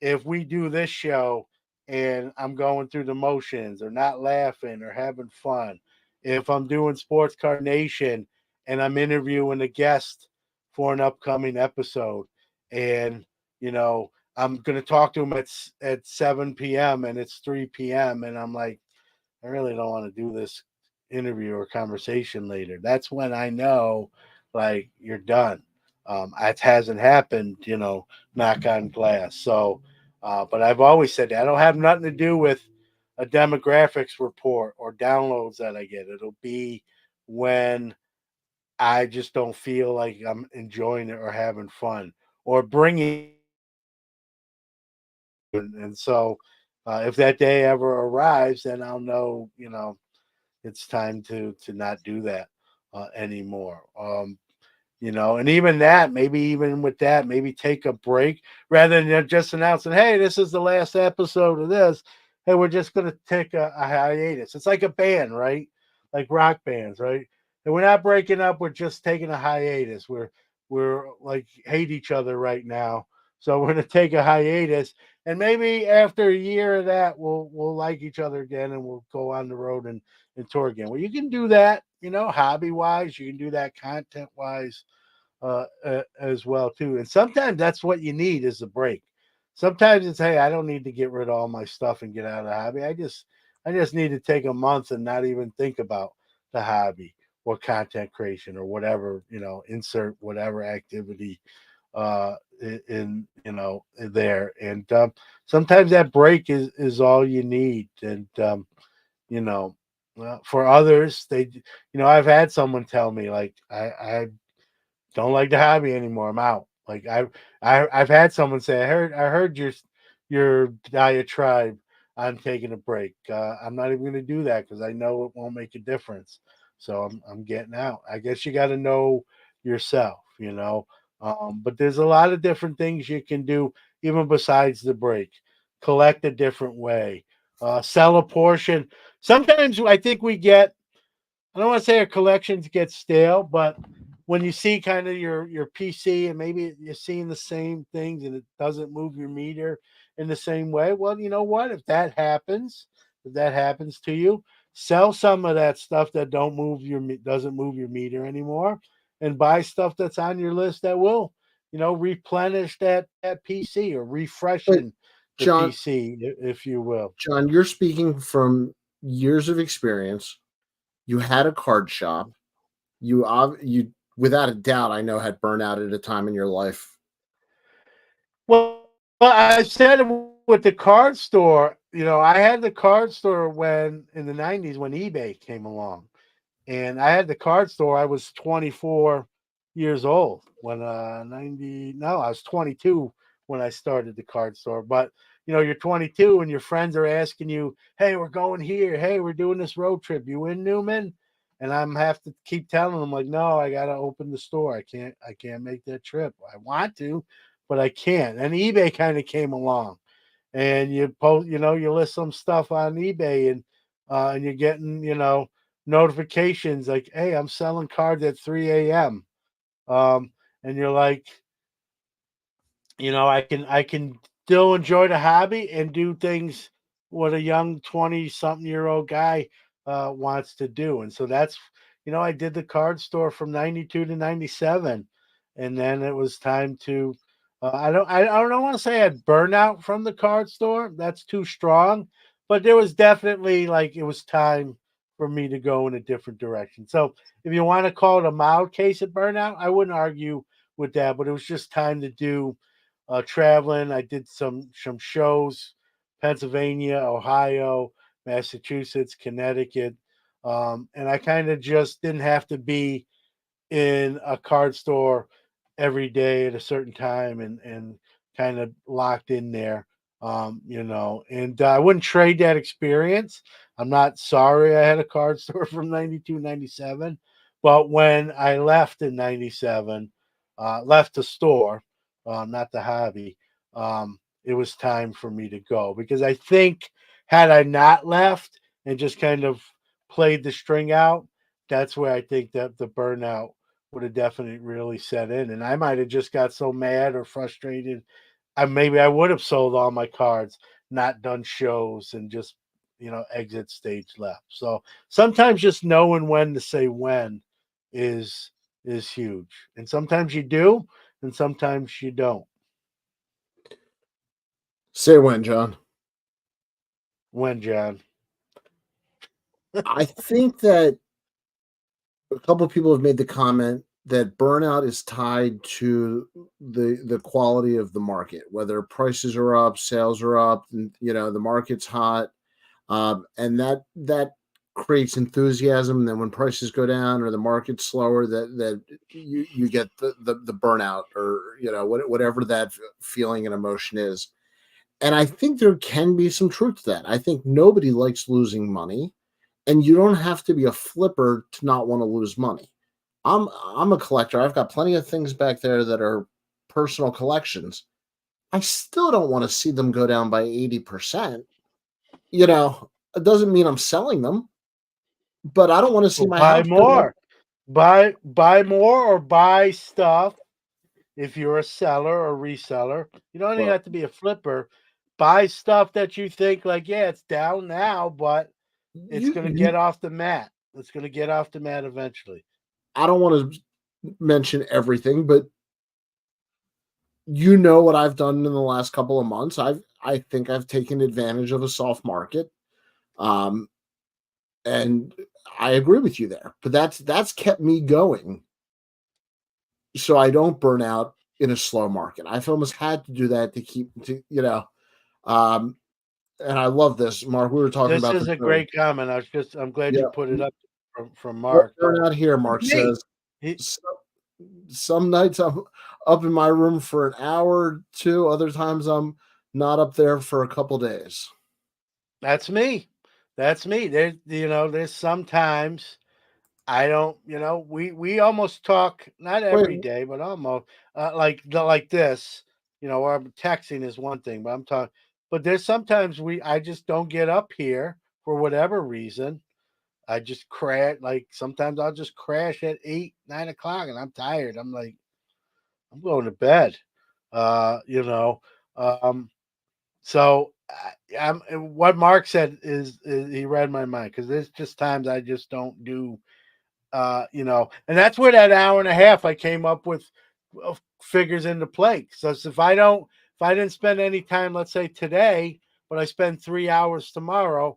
If we do this show and I'm going through the motions or not laughing or having fun, if I'm doing Sports Card Nation and I'm interviewing a guest for an upcoming episode, and I'm going to talk to him at 7 p.m. and it's 3 p.m. and I'm like, I really don't want to do this interview or conversation later. That's when I know, like, you're done. It hasn't happened, knock on glass. So, but I've always said that I don't have nothing to do with a demographics report or downloads that I get. It'll be when I just don't feel like I'm enjoying it or having fun or bringing. And so, if that day ever arrives, then I'll know, it's time to not do that anymore. And even that, maybe even with that, maybe take a break rather than just announcing, hey, this is the last episode of this. Hey, we're just going to take a hiatus. It's like a band, right? Like rock bands, right? And we're not breaking up. We're just taking a hiatus. We're like hate each other right now. So we're going to take a hiatus. And maybe after a year of that, we'll like each other again and we'll go on the road and tour again. Well, you can do that, hobby wise. You can do that content wise as well too. And sometimes that's what you need is a break. Sometimes it's, hey, I don't need to get rid of all my stuff and get out of the hobby. I just need to take a month and not even think about the hobby or content creation or whatever, insert whatever activity in there. And sometimes that break is all you need. And you know for others, I've had someone tell me, like, I don't like the hobby anymore. I'm out. Like I've had someone say, I heard your diatribe on taking a break. I'm not even going to do that because I know it won't make a difference. So I'm getting out. I guess you got to know yourself. But there's a lot of different things you can do even besides the break. Collect a different way. Sell a portion. Sometimes I think I don't want to say our collections get stale, but when you see kind of your PC and maybe you're seeing the same things and it doesn't move your meter in the same way, well, you know what? If that happens to you, sell some of that stuff that doesn't move your meter anymore, and buy stuff that's on your list that will, replenish that PC or But refreshen the John, PC, if you will. John, you're speaking from years of experience. You had a card shop. You without a doubt, I know, had burnout at a time in your life. Well, I said with the card store, I had the card store when in the 90s when eBay came along. And I had the card store. I was 24 years old when 90 no, I was 22 when I started the card store. But you're 22 and your friends are asking you, "Hey, we're going here. Hey, we're doing this road trip. You in, Newman?" And I'm have to keep telling them, like, "No, I got to open the store. I can't make that trip. I want to, but I can't." And eBay kind of came along, and you list some stuff on eBay, and you're getting, notifications like, "Hey, I'm selling cards at 3 a.m." And you're like, I can still enjoy the hobby and do things what a young 20-something-year-old guy wants to do. And so I did the card store from 92 to 97. And then it was time to, I don't want to say I had burnout from the card store. That's too strong, but there was definitely, like, it was time for me to go in a different direction. So if you want to call it a mild case of burnout, I wouldn't argue with that, but it was just time to do traveling. I did some shows, Pennsylvania, Ohio, Massachusetts, Connecticut, and I kind of just didn't have to be in a card store every day at a certain time and kind of locked in there. And I wouldn't trade that experience. I'm not sorry I had a card store from 92, 97, but when I left in 97, left the store, not the hobby, it was time for me to go, because I think had I not left and just kind of played the string out, that's where I think that the burnout would have definitely really set in. And I might have just got so mad or frustrated, maybe I would have sold all my cards, not done shows, and just exit stage left. So sometimes just knowing when to say when is is huge, and sometimes you do, and sometimes you don't. Say when, John. When, John? I think that a couple of people have made the comment that burnout is tied to the quality of the market, whether prices are up, sales are up, and the market's hot, and that creates enthusiasm. And then when prices go down or the market's slower, that you get the burnout, or whatever that feeling and emotion is. And I think there can be some truth to that. I think nobody likes losing money, and you don't have to be a flipper to not want to lose money. I'm a collector. I've got plenty of things back there that are personal collections. I still don't want to see them go down by 80%. It doesn't mean I'm selling them, but I don't want to see Well, my buy house go down. more. Buy more, or buy stuff. If you're a seller or reseller, you don't even Well, have to be a flipper. Buy stuff that you think like, yeah, it's down now, but it's you, going to you get off the mat. It's going to get off the mat eventually. I don't want to mention everything, but what I've done in the last couple of months. I think I've taken advantage of a soft market. Um, and I agree with you there. But that's kept me going, so I don't burn out in a slow market. I've almost had to do that to keep Um, and I love this, Mark. We were talking This about is this a earlier. great comment. I'm glad Yeah, you put it up from Mark. burn out here. Mark Me. says He, "So- some nights I'm up in my room for an hour or two. Other times I'm not up there for a couple days. that's me. That's me. There's sometimes I don't, we almost talk, not Wait, every day, but almost, like this, or texting is one thing, but I'm talking, but there's sometimes I just don't get up here for whatever reason. I just crash. Like sometimes I'll just crash at 8, 9 o'clock, and I'm tired. I'm like, I'm going to bed. Uh, you know, um, so what Mark said is he read my mind, because there's just times I just don't do, and that's where that hour and a half I came up with figures into play. So if I didn't spend any time, let's say today, but I spend 3 hours tomorrow,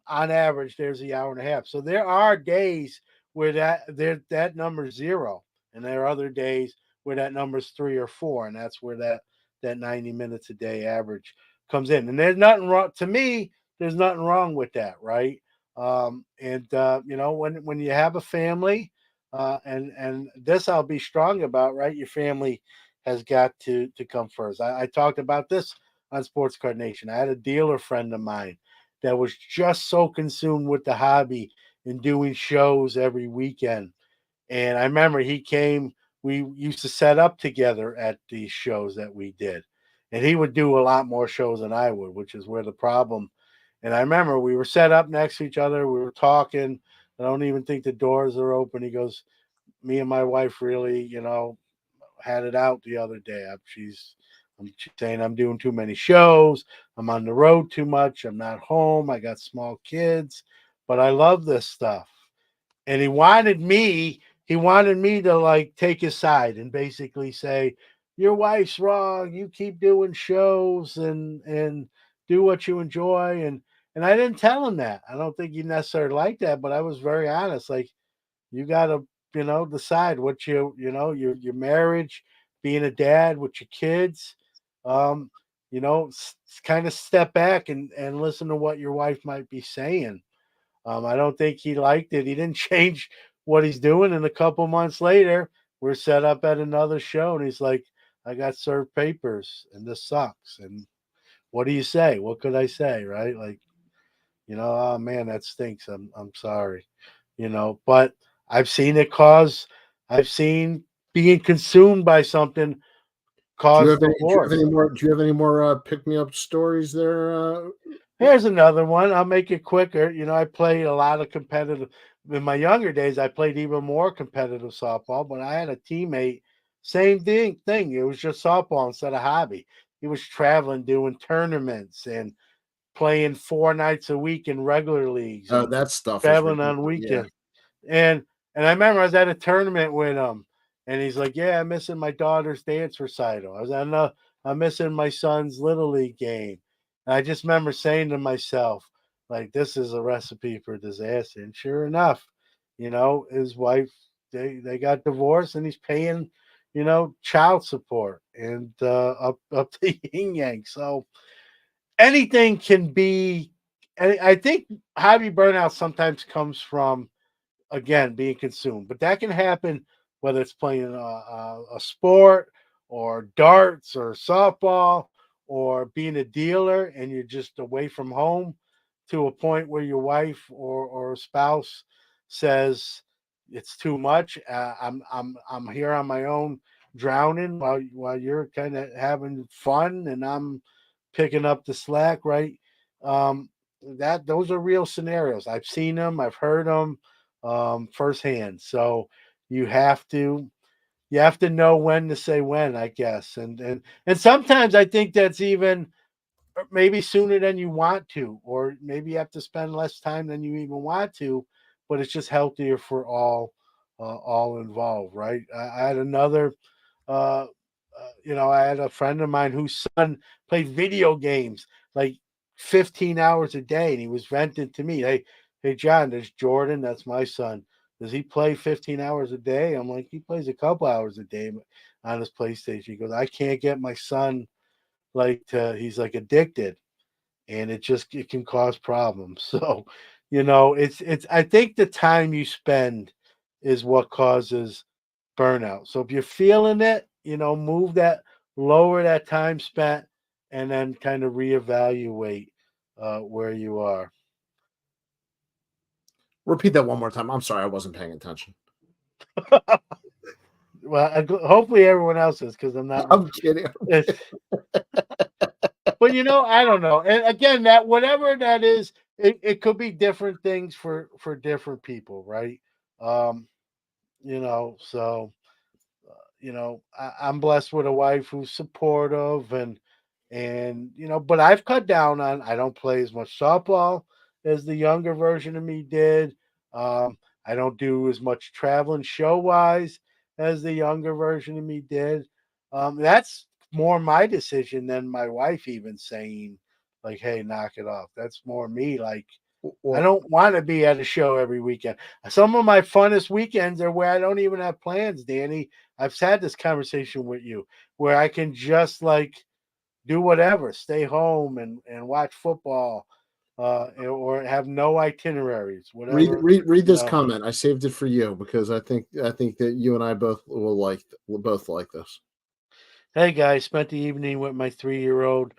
on average, there's the hour and a half. So there are days where that number's zero, and there are other days where that number's 3 or 4, and that's where that 90 minutes a day average comes in. And there's nothing wrong to me. There's nothing wrong with that, right? And when you have a family, and this I'll be strong about, right? Your family has got to come first. I talked about this on Sports Card Nation. I had a dealer friend of mine that was just so consumed with the hobby and doing shows every weekend. And I remember he came, we used to set up together at these shows that we did. And he would do a lot more shows than I would, which is where the problem. And I remember we were set up next to each other. We were talking. I don't even think the doors are open. He goes, me and my wife really, had it out the other day. She's saying I'm doing too many shows. I'm on the road too much. I'm not home. I got small kids, but I love this stuff. And he wanted me to like take his side and basically say, your wife's wrong. You keep doing shows and do what you enjoy. And I didn't tell him that. I don't think he necessarily liked that, but I was very honest. Like, you gotta, decide what your marriage, being a dad with your kids, um, kind of step back and listen to what your wife might be saying. I don't think he liked it. He didn't change what he's doing, and a couple months later, we're set up at another show, and he's like, I got served papers, and this sucks. And what do you say? What could I say, right? Like, oh man, that stinks. I'm sorry, but I've seen it cause, I've seen being consumed by something Do you cause have any? Do you have divorce. any more? Do you have any more pick me up stories there? Here's another one. I'll make it quicker. I played a lot of competitive in my younger days. I played even more competitive softball, but I had a teammate, same thing. It was just softball instead of hobby. He was traveling, doing tournaments and playing 4 nights a week in regular leagues Oh, and that stuff is traveling on ridiculous. Yeah. weekends. And I remember I was at a tournament with him, and he's like, "Yeah, I'm missing my daughter's dance recital. I'm missing my son's little league game." And I just remember saying to myself, like, "This is a recipe for disaster." And sure enough, his wife, they got divorced, and he's paying, child support and up to yin yang. So anything can be. And I think hobby burnout sometimes comes from, again, being consumed, but that can happen whether it's playing a sport or darts or softball or being a dealer and you're just away from home to a point where your wife or spouse says it's too much. I'm here on my own, drowning while you're kind of having fun and I'm picking up the slack, right? um that those are real scenarios. I've seen them, I've heard them firsthand. So you have to know when to say when, I guess. And sometimes I think that's even maybe sooner than you want to, or maybe you have to spend less time than you even want to, but it's just healthier for all involved, right? I had another I had a friend of mine whose son played video games like 15 hours a day, and he was venting to me, "Hey, John, there's Jordan. That's my son. Does he play 15 hours a day?" I'm like, "He plays a couple hours a day on his PlayStation." He goes, "I can't get my son he's like addicted, and it can cause problems." So, it's I think the time you spend is what causes burnout. So if you're feeling it, move that, lower that time spent, and then kind of reevaluate where you are. Repeat that one more time. I'm sorry, I wasn't paying attention. Well, hopefully everyone else is, because I'm not. I'm kidding. It's, but I don't know. And again, that whatever that is, it could be different things for different people, right? Um, so I'm blessed with a wife who's supportive and but I've cut down on. I don't play as much softball as the younger version of me did. I don't do as much traveling show wise as the younger version of me did. That's more my decision than my wife even saying like, "Hey, knock it off." That's more me. Like, I Well, don't want to be at a show every weekend. Some of my funnest weekends are where I don't even have plans, Danny. I've had this conversation with you where I can just like do whatever, stay home and watch football, or have no itineraries, whatever. read You this know, comment. I saved it for you because I think that you and I will both like this. hey guys, spent the evening with my 3-year-old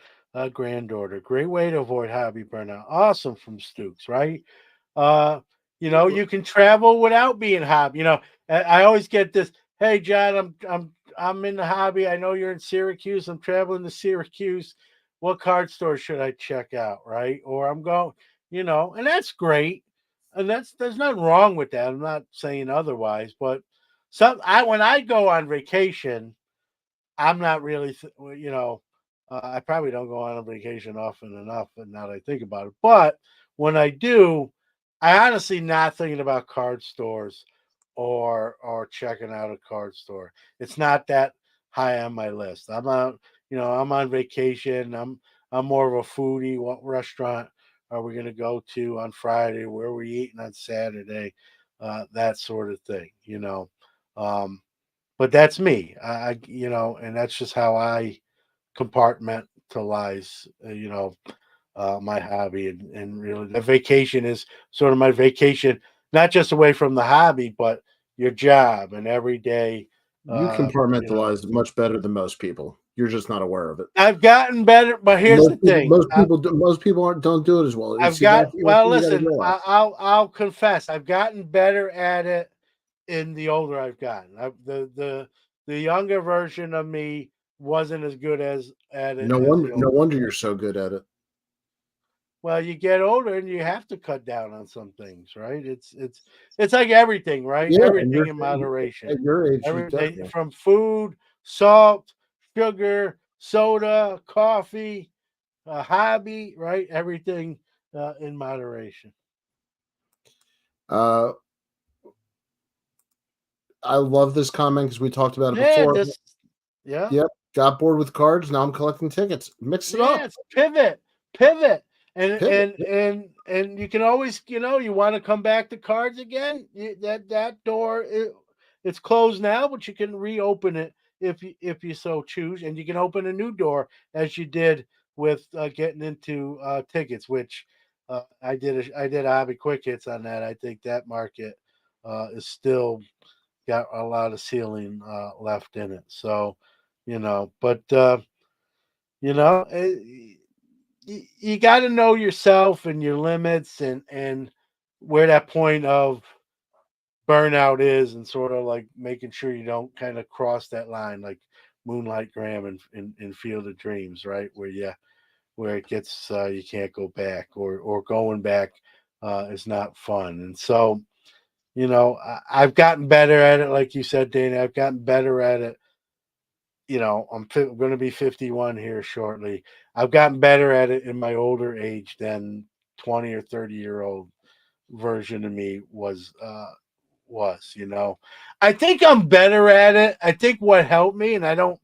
granddaughter. Great way to avoid hobby burnout. Awesome from Stooks, right? Uh, you can travel without being hobby. I always get this. Hey, John, I'm in the hobby. I know you're in Syracuse. I'm traveling to Syracuse. What card store should I check out? Right? Or I'm going. And that's great. And there's nothing wrong with that. I'm not saying otherwise. But when I go on vacation, I'm not really, I probably don't go on a vacation often enough, and now that I think about it. But when I do, I honestly not thinking about card stores or checking out a card store. It's not that high on my list. I'm on vacation. I'm more of a foodie. What restaurant are we going to go to on Friday? Where are we eating on Saturday? That sort of thing. Um, but that's me. And that's just how I compartmentalize, my hobby, and really the vacation is sort of my vacation, not just away from the hobby, but your job and every day. You Uh, you know, compartmentalize much better than most people. You're just not aware of it. I've gotten better, but here's the thing. Most people don't do it as well. Listen, I'll confess, I've gotten better at it in the older I've gotten. The younger version of me wasn't as good at it No as wonder, the no older. wonder you're so good at it. Well, you get older and you have to cut down on some things, right? It's like everything, right? Yeah, Everything in moderation. at your age, you Everything definitely. from food, salt, sugar, soda, coffee, a hobby, right? Everything in moderation. Uh, I love this comment because we talked about it Yeah, before. yeah. Yep, got bored with cards. Now I'm collecting tickets. Mix it up. Yes, pivot, and Pivot. you can always, you want to come back to cards again. That door, it's closed now, but you can reopen it if you so choose, and you can open a new door as you did with getting into tickets, which I did a hobby quick hits on that. I think that market is still got a lot of ceiling left in it. So, but. You got to know yourself and your limits and where that point of burnout is, and sort of like making sure you don't kind of cross that line like Moonlight Graham in Field of Dreams, right? Where it gets you can't go back, or going back is not fun. And so, I've gotten better at it, like you said, Dana. I've gotten better at it. I'm going to be 51 here shortly. I've gotten better at it in my older age than 20 or 30-year-old version of me was. I think I'm better at it. I think what helped me, and I don't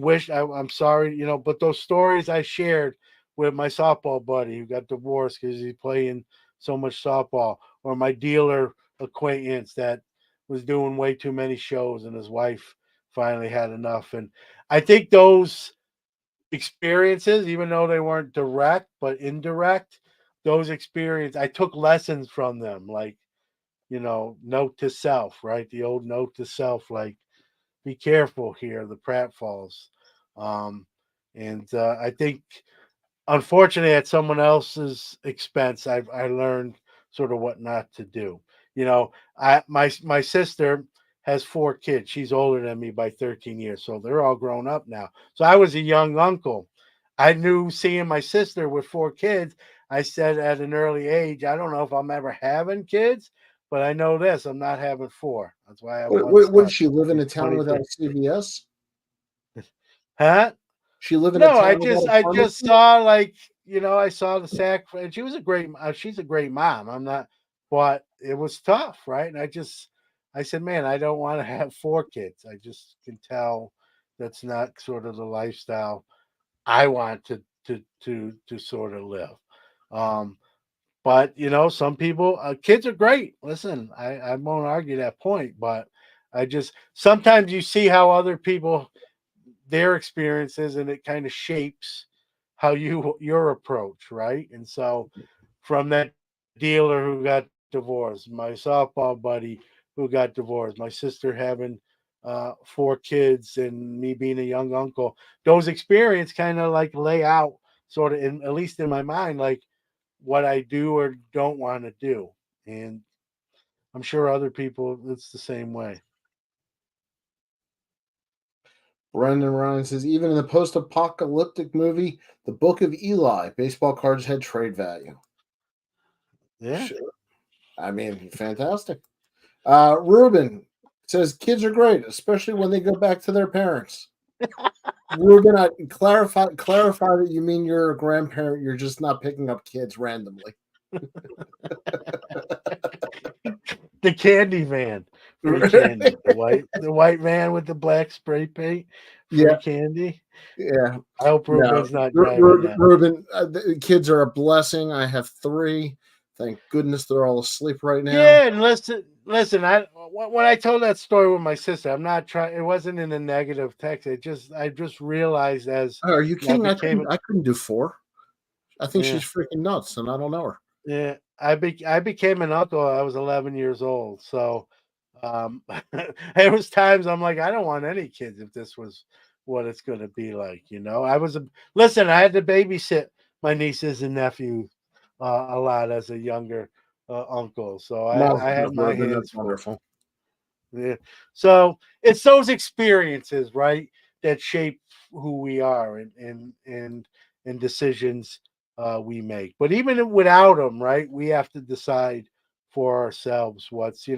wish I'm sorry, but those stories I shared with my softball buddy who got divorced because he's playing so much softball, or my dealer acquaintance that was doing way too many shows and his wife finally had enough. And I think those experiences, even though they weren't direct but indirect, those experiences, I took lessons from them, like, note to self, right? The old note to self, like, be careful here, the pratfalls. Um, and I think, unfortunately, at someone else's expense, I learned sort of what not to do. My sister has 4 kids. She's older than me by 13 years, so they're all grown up now. So I was a young uncle. I knew, seeing my sister with 4 kids, I said at an early age, I don't know if I'm ever having kids, but I know this: I'm not having 4. That's why I have one What son. does she live in He's a town without 22. a CVS? Huh? She live in a No, I town without just a I just pharmacy? saw, like, I saw the sack, and she's a great mom. I'm not, but it was tough, right? And I said, man, I don't want to have 4 kids. I just can tell that's not sort of the lifestyle I want to sort of live. Um, but some people, kids are great. Listen, I won't argue that point, but I just, sometimes you see how other people, their experiences, and it kind of shapes how your approach, right? And so, from that dealer who got divorced, my softball buddy who got divorced, my sister having 4 kids, and me being a young uncle, those experiences kind of like lay out, sort of, in, at least in my mind, like what I do or don't want to do. And I'm sure other people, it's the same way. Brendan Ryan says, even in the post-apocalyptic movie, The Book of Eli, baseball cards had trade value. Yeah. Sure. I mean, fantastic. Ruben says, kids are great, especially when they go back to their parents. Ruben, clarify that you mean you're a grandparent. You're just not picking up kids randomly. The candy van, free candy. The white van with the black spray paint, free Yeah, candy. yeah. I hope No, Ruben's not driving that. Ruben, the kids are a blessing. I have 3. Thank goodness they're all asleep right now. Yeah, and listen. When I told that story with my sister, I'm not trying. It wasn't in a negative text. I just realized, as Oh, are you I kidding? became, I couldn't do 4. I think yeah, she's freaking nuts, and I don't know her. yeah. I became an uncle. I was 11 years old. So, there was times I'm like, I don't want any kids if this was what it's going to be like. Listen, I had to babysit my nieces and nephews a lot as a younger uncle, so Most I of had it would my have been hands that's full. wonderful. Yeah. So it's those experiences, right, that shape who we are and decisions we make. But even without them, right, we have to decide for ourselves what's,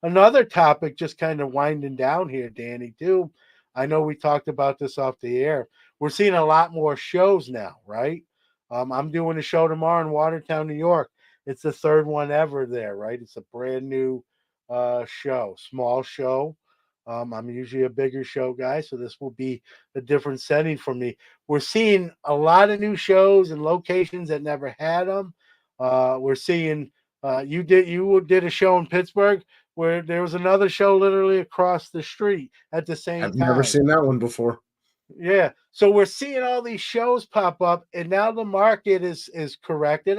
another topic, just kind of winding down here, Danny, too. I know we talked about this off the air. We're seeing a lot more shows now, right? I'm doing a show tomorrow in Watertown, New York. It's the third one ever there, right? It's a brand new show, small show. I'm usually a bigger show guy, so this will be a different setting for me. We're seeing a lot of new shows and locations that never had them. We're seeing you did a show in Pittsburgh where there was another show literally across the street at the same I've never time. seen that one before. Yeah. So we're seeing all these shows pop up, and now the market is corrected.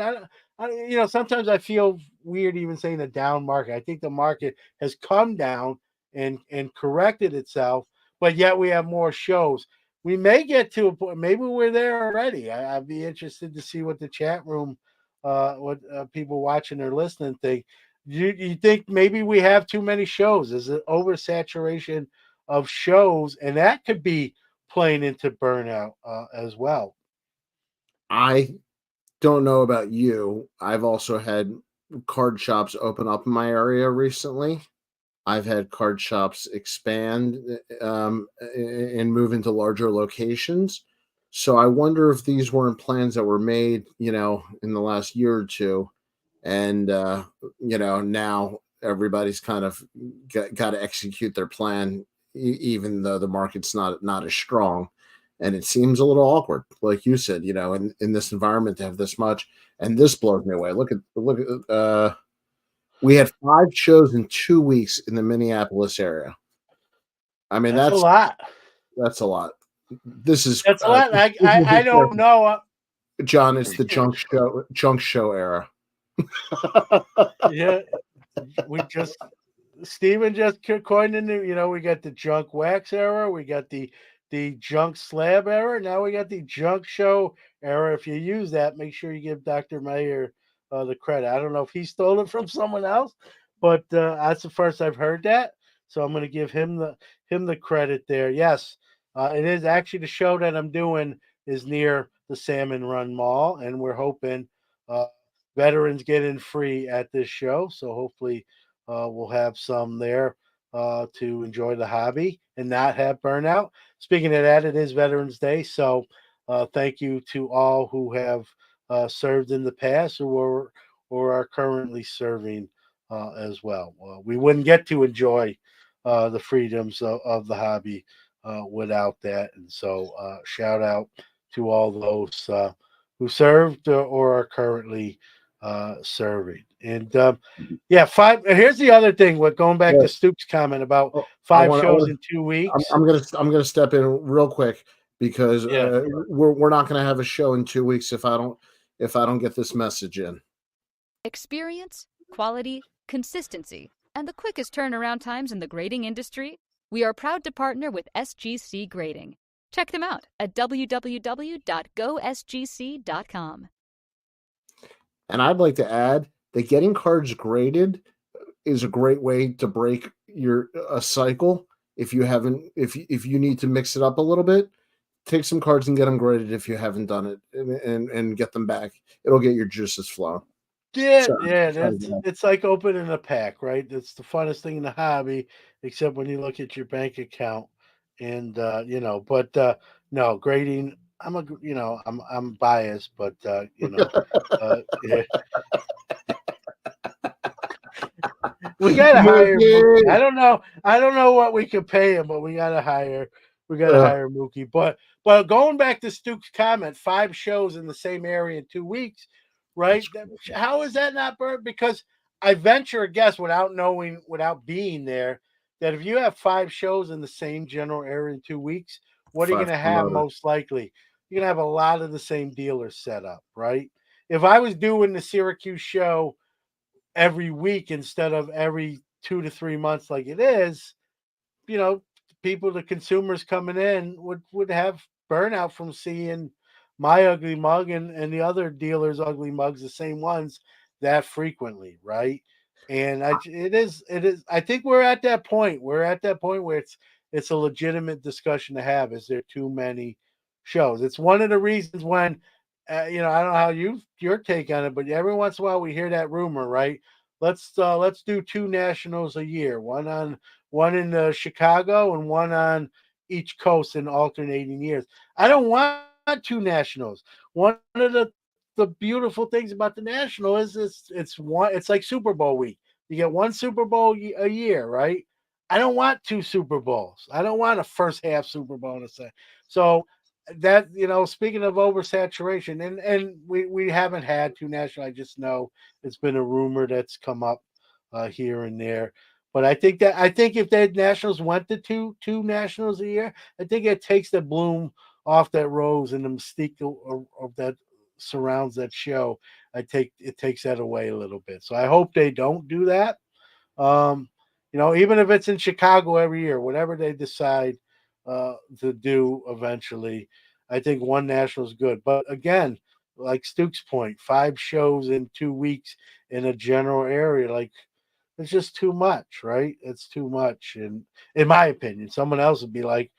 Sometimes I feel weird even saying the down market. I think the market has come down and corrected itself, but yet we have more shows. We may get to a point. Maybe we're there already. I'd be interested to see what the chat room, what people watching or listening think. You think maybe we have too many shows? Is it oversaturation of shows, and that could be playing into burnout as well. I don't know about you. I've also had card shops open up in my area recently. I've had card shops expand and move into larger locations. So I wonder if these weren't plans that were made, in the last year or two, and now everybody's kind of got to execute their plan, even though the market's not as strong, and it seems a little awkward, like you said, in this environment to have this much, and this blows me away. Look at we had 5 shows in 2 weeks in the Minneapolis area. I mean, That's a lot. that's a lot. This is That's a lot. I this I, I is don't know. John. It's the junk show era. Yeah, we just Steven just coined a new. We got the junk wax era. We got the junk slab era. Now we got the junk show era. If you use that, make sure you give Dr. Mayer the credit. I don't know if he stole it from someone else, but that's the first I've heard that. So I'm going to give him the credit there. Yes, it is actually the show that I'm doing is near the Salmon Run Mall, and we're hoping uh, veterans get in free at this show. So hopefully we'll have some there to enjoy the hobby and not have burnout. Speaking of that, it is Veterans Day, so thank you to all who have served in the past or are currently serving as well. We wouldn't get to enjoy the freedoms of the hobby without that, and so shout out to all those who served or are currently serving. And yeah, five. Here's the other thing. What going back to Yes. Stoop's comment about Oh, I 5 want. shows in 2 weeks. I'm gonna step in real quick because Yeah, we're not gonna have a show in 2 weeks if I don't get this message in. Experience, quality, consistency, and the quickest turnaround times in the grading industry? We are proud to partner with SGC Grading. Check them out at www.gosgc.com. And I'd like to add that getting cards graded is a great way to break a cycle. If you haven't, if you need to mix it up a little bit, take some cards and get them graded if you haven't done it, and get them back. It'll get your juices flowing. yeah, Sorry. yeah. Sorry, That's Dad. it's like opening a pack, right? That's the funnest thing in the hobby, except when you look at your bank account, and But no grading. I'm biased, but yeah, we gotta hire Mookie. Mookie! I don't know what we could pay him, but we gotta hire. We gotta Uh, hire Mookie. But going back to Stuke's comment, 5 shows in the same area in 2 weeks, right? that's crazy. How is that not burnt? Because I venture a guess without knowing, without being there, that if you have 5 shows in the same general area in 2 weeks, what are you 5 gonna have promoter. most likely? You're gonna have a lot of the same dealers set up, right? If I was doing the Syracuse show every week instead of every 2 to 3 months like it is, you know, people, the consumers coming in, would have burnout from seeing my ugly mug and the other dealers' ugly mugs, the same ones, that frequently, right? And it is. I think we're at that point. We're at that point where it's a legitimate discussion to have. Is there too many shows? It's one of the reasons when, I don't know how your take on it, but every once in a while we hear that rumor, right? Let's do two nationals a year, one in Chicago and one on each coast in alternating years. I don't want two nationals. One of the beautiful things about the national is it's like Super Bowl week. You get one Super Bowl a year, right? I don't want two Super Bowls. I don't want a first half Super Bowl to say. So that, speaking of oversaturation, and we haven't had two national. I just know it's been a rumor that's come up here and there. But I think if the Nationals went to two Nationals a year, I think it takes the bloom off that rose and the mystique of that surrounds that show. It takes that away a little bit. So I hope they don't do that. Um, even if it's in Chicago every year, whatever they decide to do eventually, I think one national is good. But again, like Stuke's point, 5 shows in 2 weeks in a general area, like it's just too much, right? It's too much, and in my opinion, someone else would be like,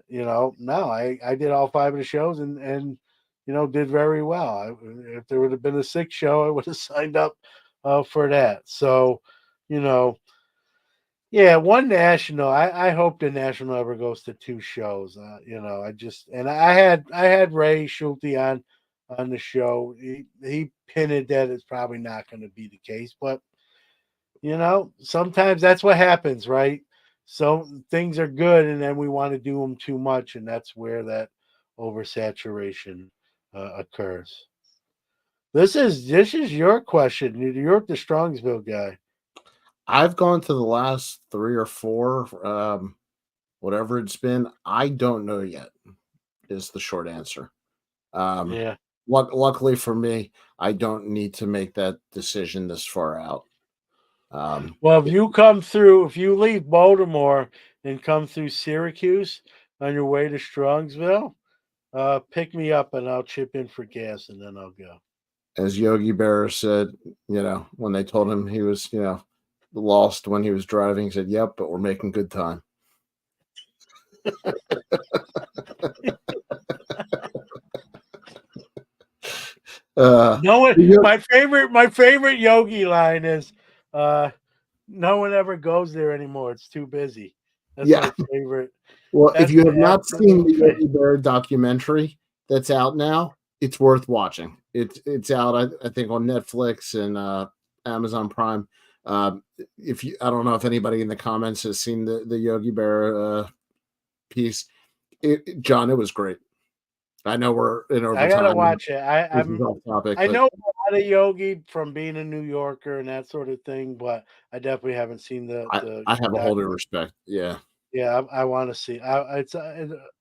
no, I did all 5 of the shows and did very well. If there would have been a 6th show, I would have signed up for that. So, you know, yeah, one national. I hope the national ever goes to 2 shows. I had Ray Schulte on the show. He pinned that it's probably not going to be the case, but sometimes that's what happens, right? So things are good, and then we want to do them too much, and that's where that oversaturation occurs. This is your question. You're the Strongsville guy. I've gone to the last 3 or 4, whatever it's been. I don't know yet, is the short answer. Yeah. Luckily for me, I don't need to make that decision this far out. Well, if you leave Baltimore and come through Syracuse on your way to Strongsville, pick me up and I'll chip in for gas, and then I'll go. As Yogi Berra said, when they told him he was, lost when he was driving, he said, "Yep, but we're making good time." No one, my favorite Yogi line is, "No one ever goes there anymore. It's too busy." That's Yeah. my favorite. Well, if That's you my have not seen the absolute Yogi Berra documentary that's out now, it's worth watching. It's out, I think, on Netflix and Amazon Prime. I don't know if anybody in the comments has seen the Yogi Berra piece. John, it was great. I know we're in I gotta overtime. watch it. This is off topic, I but know a lot of Yogi from being a New Yorker and that sort of thing, but I definitely haven't seen I the have a whole new documentary. respect. Yeah. Yeah, I want to see.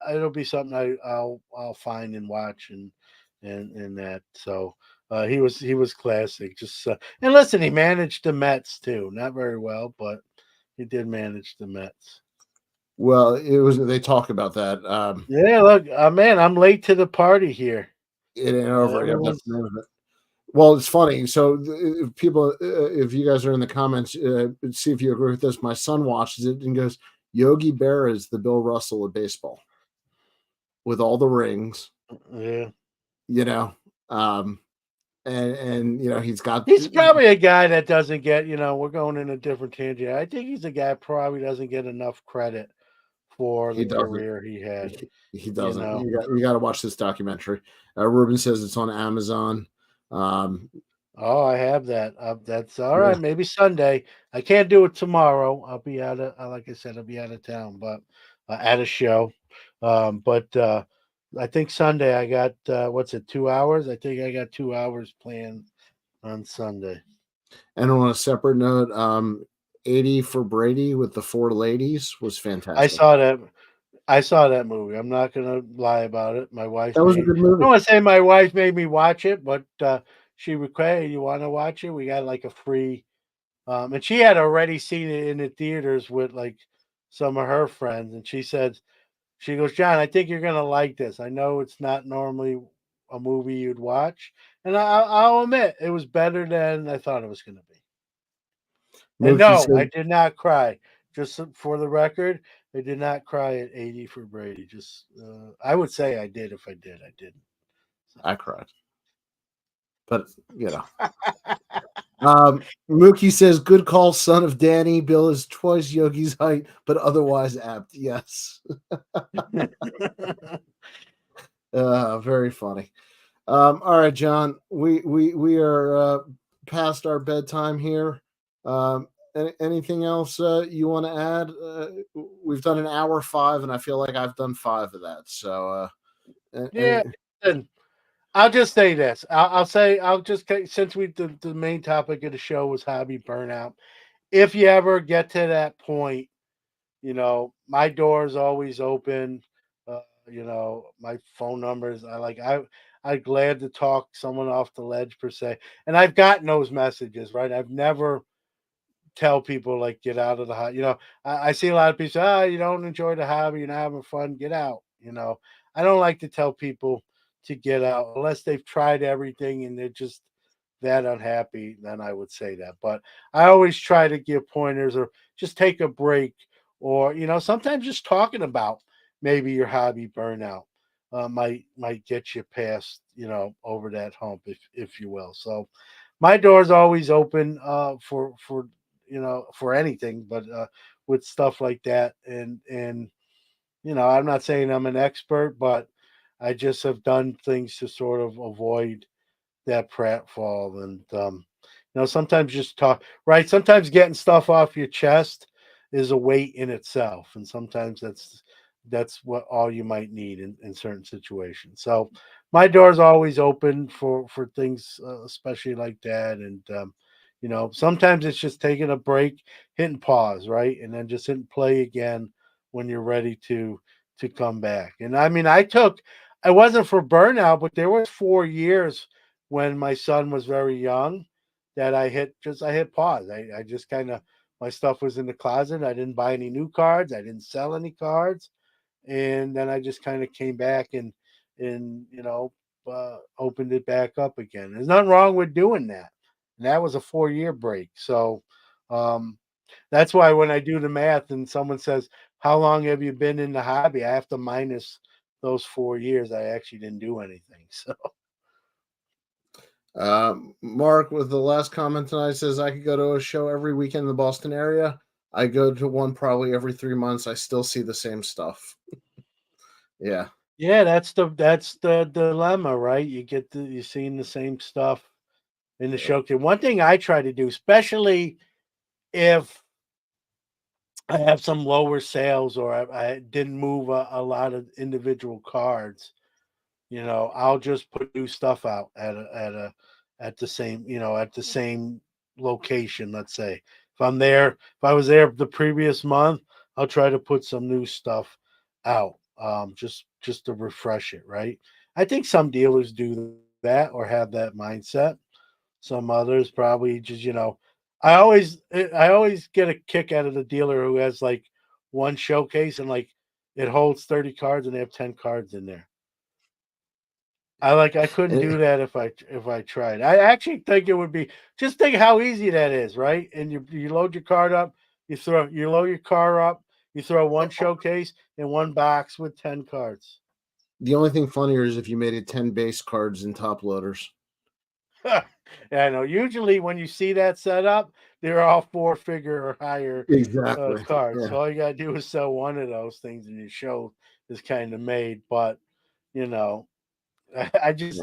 It'll be something I'll find and watch and that. So he was classic. Just and listen, he managed the Mets too. Not very well, but he did manage the Mets. Well, they talk about that. Yeah, look, man, I'm late to the party here. It ain't over yet. That's Everyone's the name of it. Well, it's funny. So, if people, if you guys are in the comments, see if you agree with this. My son watches it and goes, "Yogi Berra is the Bill Russell of baseball with all the rings." yeah. You know, um, and he's got. He's probably a guy that doesn't get, we're going in a different tangent. I think he's a guy probably doesn't get enough credit for He the doesn't. career he had. He You doesn't. know. You got to watch this documentary. Ruben says it's on Amazon. Um, Oh, I have that. That's all yeah. right. Maybe Sunday. I can't do it tomorrow. I'll be out of, like I said, I'll be out of town, but at a show. But I think Sunday I got what's it, 2 hours? I think I got 2 hours planned on Sunday. And on a separate note, 80 for Brady with the 4 ladies was fantastic. I saw that movie. I'm not gonna lie about it. My wife That was a good movie. I don't want to say my wife made me watch it, but she requested, "Hey, you want to watch it?" We got like a free, and she had already seen it in the theaters with like some of her friends, and she goes, John, I think you're gonna like this. I know it's not normally a movie you'd watch, and I'll admit it was better than I thought it was gonna be. And Mookie no, I said, did not cry. Just for the record, I did not cry at 80 for Brady. Just I would say I did. If I did, I didn't. I cried. But, Mookie says, good call, son of Danny. Bill is twice Yogi's height, but otherwise apt. Yes. Very funny. All right, John, we are past our bedtime here. Anything else you want to add? We've done an hour 5, and I feel like I've done 5 of that. So, Yeah, and I'll just say this. I'll say since the main topic of the show was hobby burnout. If you ever get to that point, my door is always open. Uh, my phone numbers. I'm glad to talk someone off the ledge per se. And I've gotten those messages, right? I've never tell people like get out of the hobby. I see a lot of people say, you don't enjoy the hobby, you're not having fun, get out. I don't like to tell people to get out unless they've tried everything and they're just that unhappy, then I would say that. But I always try to give pointers or just take a break or sometimes just talking about maybe your hobby burnout might get you past over that hump if you will. So my door's always open for anything, but with stuff like that, and I'm not saying I'm an expert, but I just have done things to sort of avoid that pratfall, and sometimes just talk right. Sometimes getting stuff off your chest is a weight in itself, and sometimes that's what all you might need in certain situations. So my door's always open for things, especially like that, and sometimes it's just taking a break, hitting pause, right, and then just hitting play again when you're ready to come back. And I mean, I wasn't for burnout, but there was 4 years when my son was very young that I hit pause. I just kind of my stuff was in the closet. I didn't buy any new cards. I didn't sell any cards, and then I just kind of came back and opened it back up again. There's nothing wrong with doing that. And that was a 4 year break. So um, that's why when I do the math and someone says, "How long have you been in the hobby?" I have to minus those 4 years. I actually didn't do anything. So Mark, with the last comment tonight, says I could go to a show every weekend in the Boston area. I go to one probably every 3 months. I still see the same stuff. Yeah. yeah, that's the dilemma, right? You're seeing the same stuff in the show. One thing I try to do, especially if I have some lower sales or I didn't move a lot of individual cards, I'll just put new stuff out at the same location. Let's say if I was there the previous month, I'll try to put some new stuff out, just to refresh it. Right. I think some dealers do that or have that mindset. Some others probably just I always get a kick out of the dealer who has like one showcase and like it holds 30 cards and they have 10 cards in there. I couldn't And do that if I tried. I actually think it would be just think how easy that is, right? And you load your card up, you load your car up, you throw one showcase in one box with 10 cards. the only thing funnier is if you made it 10 base cards and top loaders. Yeah, I know. Usually when you see that set up, they're all four-figure or higher Exactly. cards. Yeah. So all you gotta do is sell one of those things and your show is kind of made. But you know, I just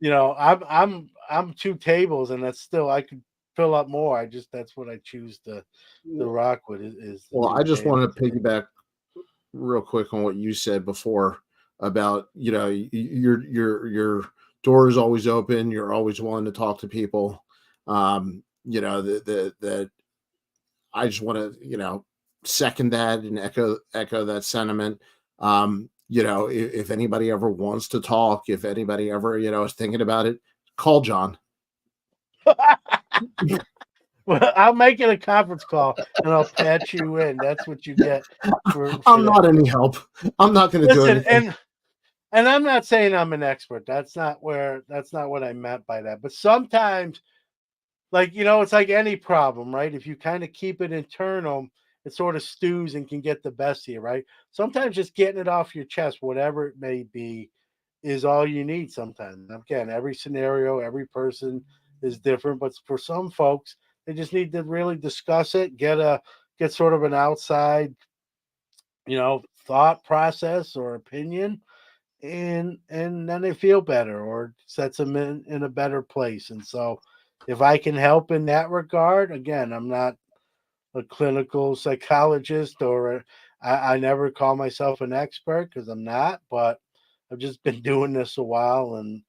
I'm two tables, and that's still I could fill up more. That's what I choose to rock with is the Well, two I just wanted tables. to piggyback real quick on what you said before about your door is always open. You're always willing to talk to people. That I just want to second that and echo that sentiment. If anybody ever wants to talk, if anybody ever is thinking about it, call John. Well, I'll make it a conference call and I'll patch you in. That's what you get for I'm that. not any help. I'm not going to do Listen, anything. and I'm not saying I'm an expert. That's not what I meant by that. But sometimes, like, it's like any problem, right? If you kind of keep it internal, it sort of stews and can get the best of you, right? Sometimes just getting it off your chest, whatever it may be, is all you need sometimes. Again, every scenario, every person is different, but for some folks, they just need to really discuss it, get sort of an outside, thought process or opinion, and then they feel better or sets them in a better place. And so if I can help in that regard, again, I'm not a clinical psychologist I never call myself an expert because I'm not, but I've just been doing this a while and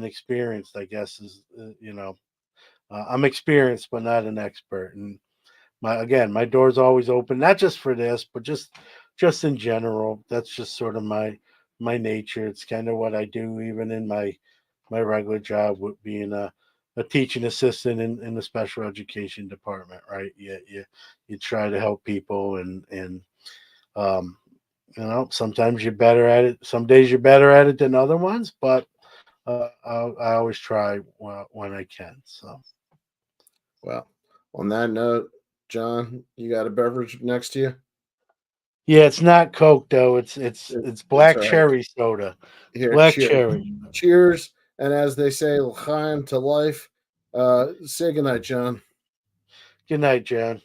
experienced, I guess, I'm experienced but not an expert. And my door's always open, not just for this, but just in general. That's just sort of my nature. It's kind of what I do, even in my regular job with being a teaching assistant in the special education department, right? You try to help people and um, sometimes you're better at it. Some days you're better at it than other ones, but I always try when I can. So. Well, on that note, John, you got a beverage next to you? Yeah, it's not Coke though. It's It's black all right. cherry soda. It's Here, black cheers. cherry. Cheers. And as they say, l'chaim to life. Say goodnight, John. Good night, John.